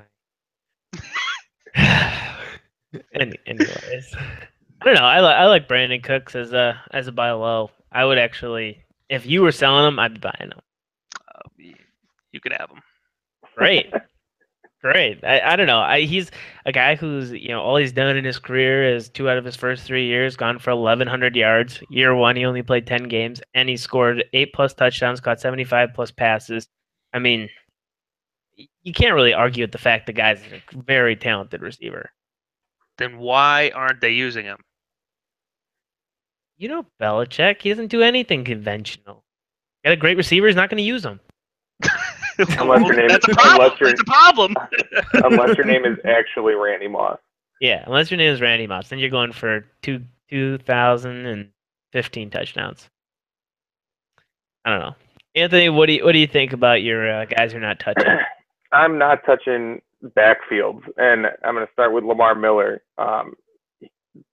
Anyways, I don't know. I like Brandin Cooks as a buy low. I would actually, if you were selling him, I'd be buying him. You could have him. Great. I don't know. He's a guy who's all he's done in his career is 2 out of his first 3 years gone for 1,100 yards. Year 1, he only played 10 games, and he scored 8+ touchdowns, caught 75+ passes. I mean, you can't really argue with the fact the guy's a very talented receiver. Then why aren't they using him? Belichick, he doesn't do anything conventional. Got a great receiver, he's not going to use him. That's a problem. Unless your name is actually Randy Moss. Yeah, unless your name is Randy Moss, then you're going for 2,015 touchdowns. I don't know, Anthony. What do you think about your guys who are not touching? I'm not touching backfields, and I'm going to start with Lamar Miller.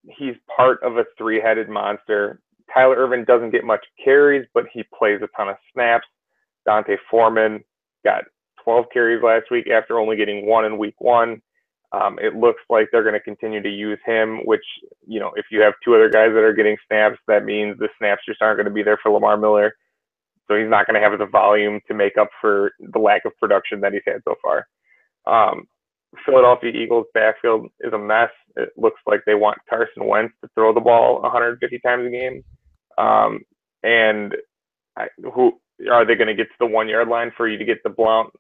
He's part of a 3-headed monster. Tyler Ervin doesn't get much carries, but he plays a ton of snaps. Dante Foreman got 12 carries last week after only getting 1 in week 1. It looks like they're going to continue to use him, which, if you have 2 other guys that are getting snaps, that means the snaps just aren't going to be there for Lamar Miller. So he's not going to have the volume to make up for the lack of production that he's had so far. Philadelphia Eagles backfield is a mess. It looks like they want Carson Wentz to throw the ball 150 times a game. And who are they going to get to the 1 yard line for you to get the Blount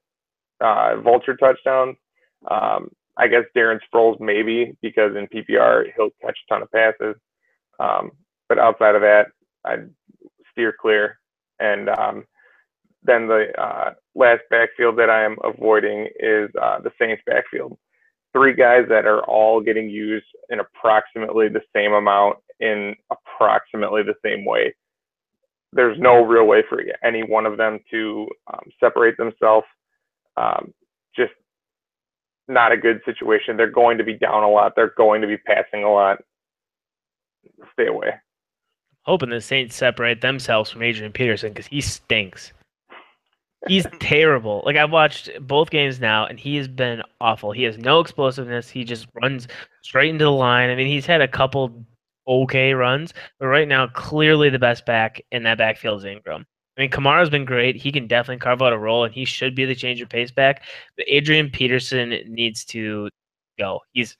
vulture touchdown? I guess Darren Sproles maybe, because in PPR he'll catch a ton of passes. But outside of that, I'd steer clear. And then the last backfield that I am avoiding is the Saints backfield. 3 guys that are all getting used in approximately the same amount in approximately the same way. There's no real way for any one of them to separate themselves. Just not a good situation. They're going to be down a lot. They're going to be passing a lot. Stay away. Hoping the Saints separate themselves from Adrian Peterson because he stinks. He's terrible. Like, I've watched both games now, and he has been awful. He has no explosiveness. He just runs straight into the line. I mean, he's had a couple okay runs, but right now, clearly the best back in that backfield is Ingram. I mean, Kamara's been great. He can definitely carve out a role, and he should be the change of pace back. But Adrian Peterson needs to go. He's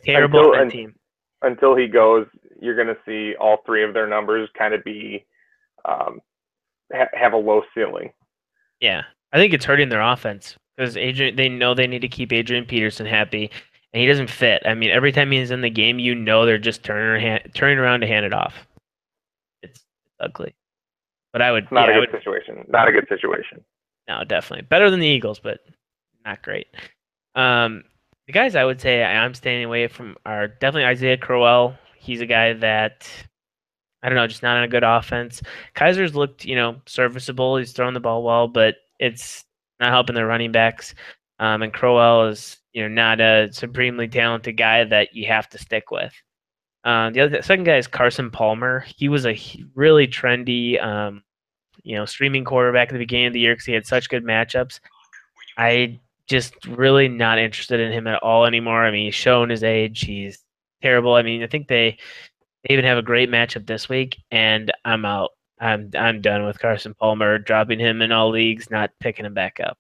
terrible on that team. Until he goes, you're going to see all 3 of their numbers kind of be have a low ceiling. Yeah, I think it's hurting their offense because they know they need to keep Adrian Peterson happy, and he doesn't fit. I mean, every time he's in the game, they're just turning around to hand it off. It's ugly. But I would not a good situation. Not a good situation. No, definitely better than the Eagles, but not great. The guys I would say I'm staying away from are definitely Isaiah Crowell. He's a guy that, I don't know, just not on a good offense. Kaiser's looked, serviceable. He's throwing the ball well, but it's not helping their running backs. And Crowell is, not a supremely talented guy that you have to stick with. The second guy is Carson Palmer. He was a really trendy, streaming quarterback at the beginning of the year because he had such good matchups. I just really not interested in him at all anymore. I mean, he's shown his age. He's terrible. I mean, I think they even have a great matchup this week, and I'm out. I'm done with Carson Palmer, dropping him in all leagues, not picking him back up.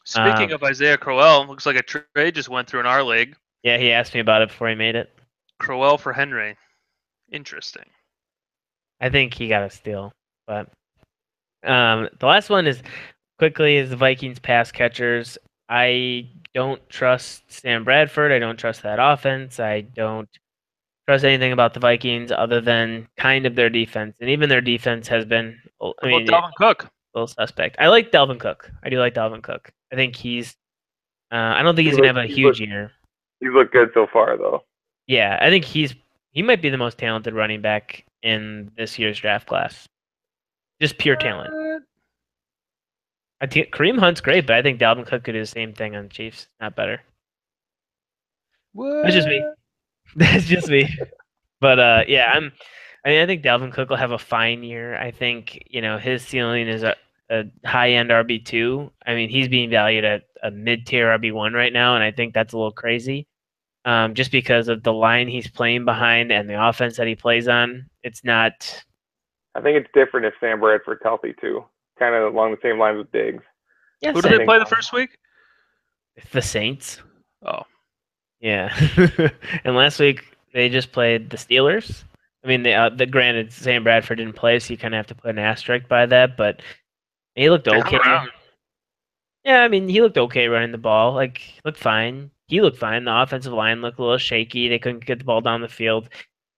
Speaking of Isaiah Crowell, looks like a trade just went through in our league. Yeah, he asked me about it before he made it. Crowell for Henry. Interesting. I think he got a steal, but the last one is the Vikings pass catchers. I don't trust Sam Bradford. I don't trust that offense. I don't trust anything about the Vikings other than kind of their defense, and even their defense has been. Dalvin Cook? A little suspect. I like Dalvin Cook. I do like Dalvin Cook. I think he's. I don't think he's gonna have a huge year. He's looked good so far, though. Yeah, I think he might be the most talented running back in this year's draft class. Just pure talent. I think Kareem Hunt's great, but I think Dalvin Cook could do the same thing on the Chiefs. Not better. What? That's just me. That's just me. But I think Dalvin Cook will have a fine year. I think his ceiling is a high-end RB2. I mean, he's being valued at a mid-tier RB1 right now, and I think that's a little crazy. Just because of the line he's playing behind and the offense that he plays on. It's not. I think it's different if Sam Bradford's healthy too. Kind of along the same lines with Diggs. Yeah, who did they play the first week? The Saints. Oh. Yeah. And last week they just played the Steelers. I mean, granted, Sam Bradford didn't play, so you kind of have to put an asterisk by that, but he looked okay. Yeah, I mean, he looked okay running the ball. Like, he looked fine. The offensive line looked a little shaky. They couldn't get the ball down the field.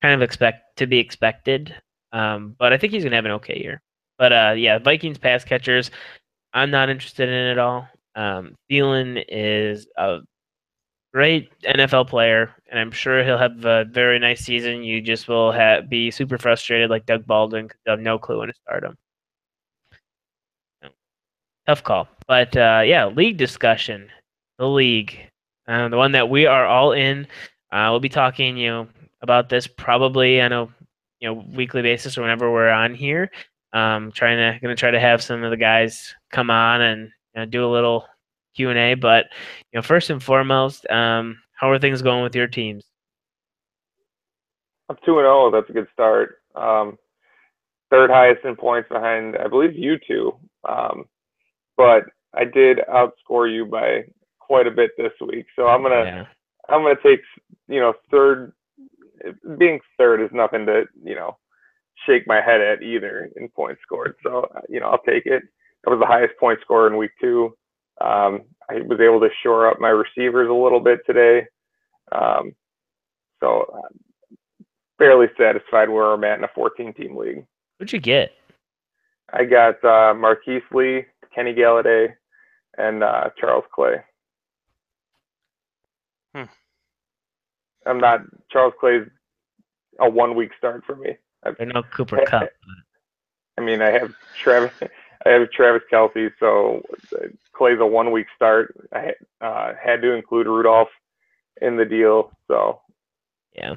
Kind of to be expected. But I think he's going to have an okay year. But, Vikings pass catchers, I'm not interested in it at all. Thielen is a great NFL player, and I'm sure he'll have a very nice season. You just will be super frustrated like Doug Baldwin because you have no clue when to start him. Tough call. But, league discussion. The league. The one that we are all in. We'll be talking, about this probably on a weekly basis or whenever we're on here. Gonna try to have some of the guys come on and do a little Q&A. But first and foremost, how are things going with your teams? I'm 2-0. That's a good start. Third highest in points behind, I believe, you two. But I did outscore you by quite a bit this week. So I'm gonna take third. Being third is nothing to shake my head at either in points scored. So, I'll take it. That was the highest point scorer in week 2. I was able to shore up my receivers a little bit today. So fairly satisfied where I'm at in a 14-team league. What'd you get? I got Marquise Lee, Kenny Galladay, and Charles Clay. Charles Clay's a 1-week start for me. I know Cooper Kupp. I mean, I have Travis Kelce, so Clay's a 1-week start. I had to include Rudolph in the deal, so. Yeah.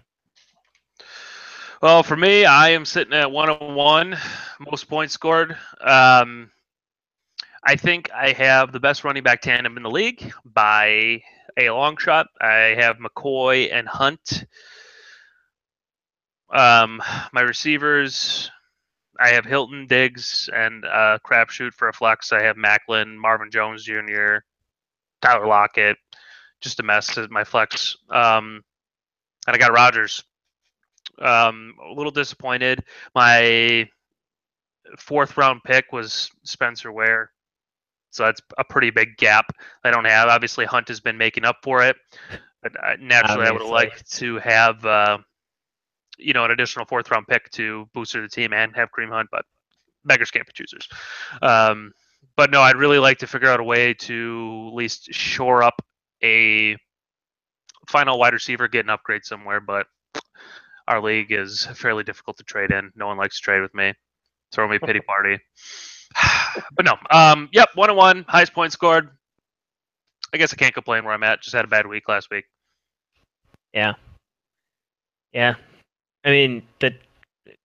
Well, for me, I am sitting at 101, most points scored. I think I have the best running back tandem in the league by a long shot. I have McCoy and Hunt. My receivers, I have Hilton, Diggs, and crapshoot for a flex. I have Macklin, Marvin Jones Jr., Tyler Lockett. Just a mess as my flex. And I got Rodgers. A little disappointed. My 4th round pick was Spencer Ware. So that's a pretty big gap I don't have. Obviously, Hunt has been making up for it. But naturally, I would have liked to have an additional 4th round pick to booster the team and have Kareem Hunt, but beggars can't be choosers. But no, I'd really like to figure out a way to at least shore up a final wide receiver, get an upgrade somewhere. But our league is fairly difficult to trade in. No one likes to trade with me. Throw me a pity party. But no, 1-1, highest point scored. I guess I can't complain where I'm at. Just had a bad week last week. Yeah. I mean, the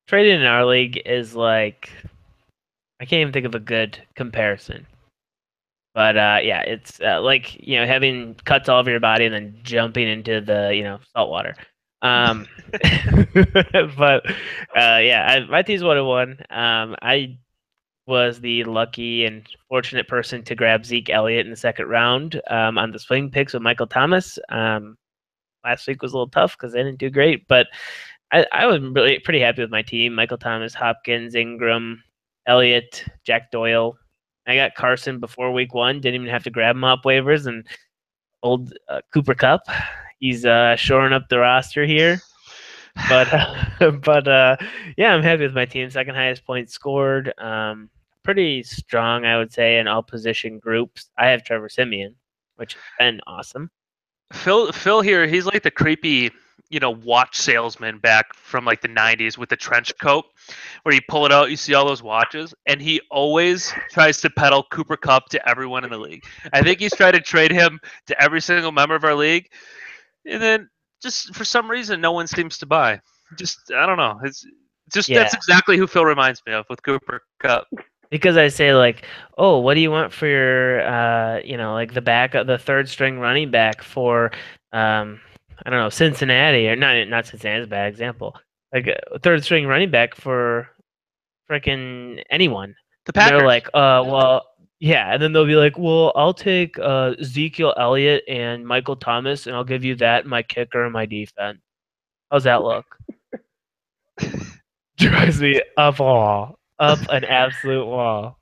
trading in our league is like, I can't even think of a good comparison. But it's like, having cuts all over your body and then jumping into the, salt water. But my team's 1-1. I was the lucky and fortunate person to grab Zeke Elliott in the 2nd round on the swing picks with Michael Thomas. Last week was a little tough because I didn't do great, but I was really pretty happy with my team. Michael Thomas, Hopkins, Ingram, Elliott, Jack Doyle. I got Carson before week 1. Didn't even have to grab him off waivers. And old Cooper Kupp, he's shoring up the roster here. But I'm happy with my team. 2nd highest points scored. Pretty strong, I would say, in all position groups. I have Trevor Siemian, which has been awesome. Phil here, he's like the creepy, watch salesman back from like the 90s with the trench coat, where you pull it out, you see all those watches, and he always tries to peddle Cooper Kupp to everyone in the league. I think he's tried to trade him to every single member of our league, and then just for some reason, no one seems to buy. I don't know. It's just That's exactly who Phil reminds me of with Cooper Kupp. Because I say like, oh, what do you want for your, like the 3rd string running back for, I don't know, Cincinnati, or not Cincinnati is a bad example. Like a 3rd string running back for freaking anyone. The Packers. And they're like, and then they'll be like, well, I'll take Ezekiel Elliott and Michael Thomas, and I'll give you that, my kicker, and my defense. How's that look? Drives me up an absolute wall.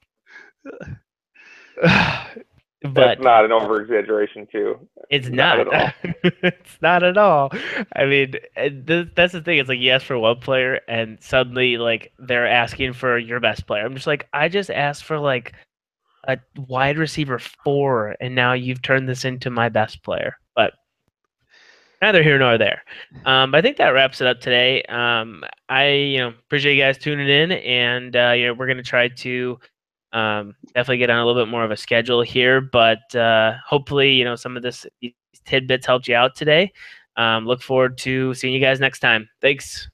But that's not an over-exaggeration, too. It's not at all. It's not at all. I mean, that's the thing. It's like you ask for one player, and suddenly, like, they're asking for your best player. I'm just like, I just asked for, like, a wide receiver 4, and now you've turned this into my best player. But neither here nor there. I think that wraps it up today. I appreciate you guys tuning in, and we're gonna try to definitely get on a little bit more of a schedule here. But hopefully, some of these tidbits helped you out today. Look forward to seeing you guys next time. Thanks.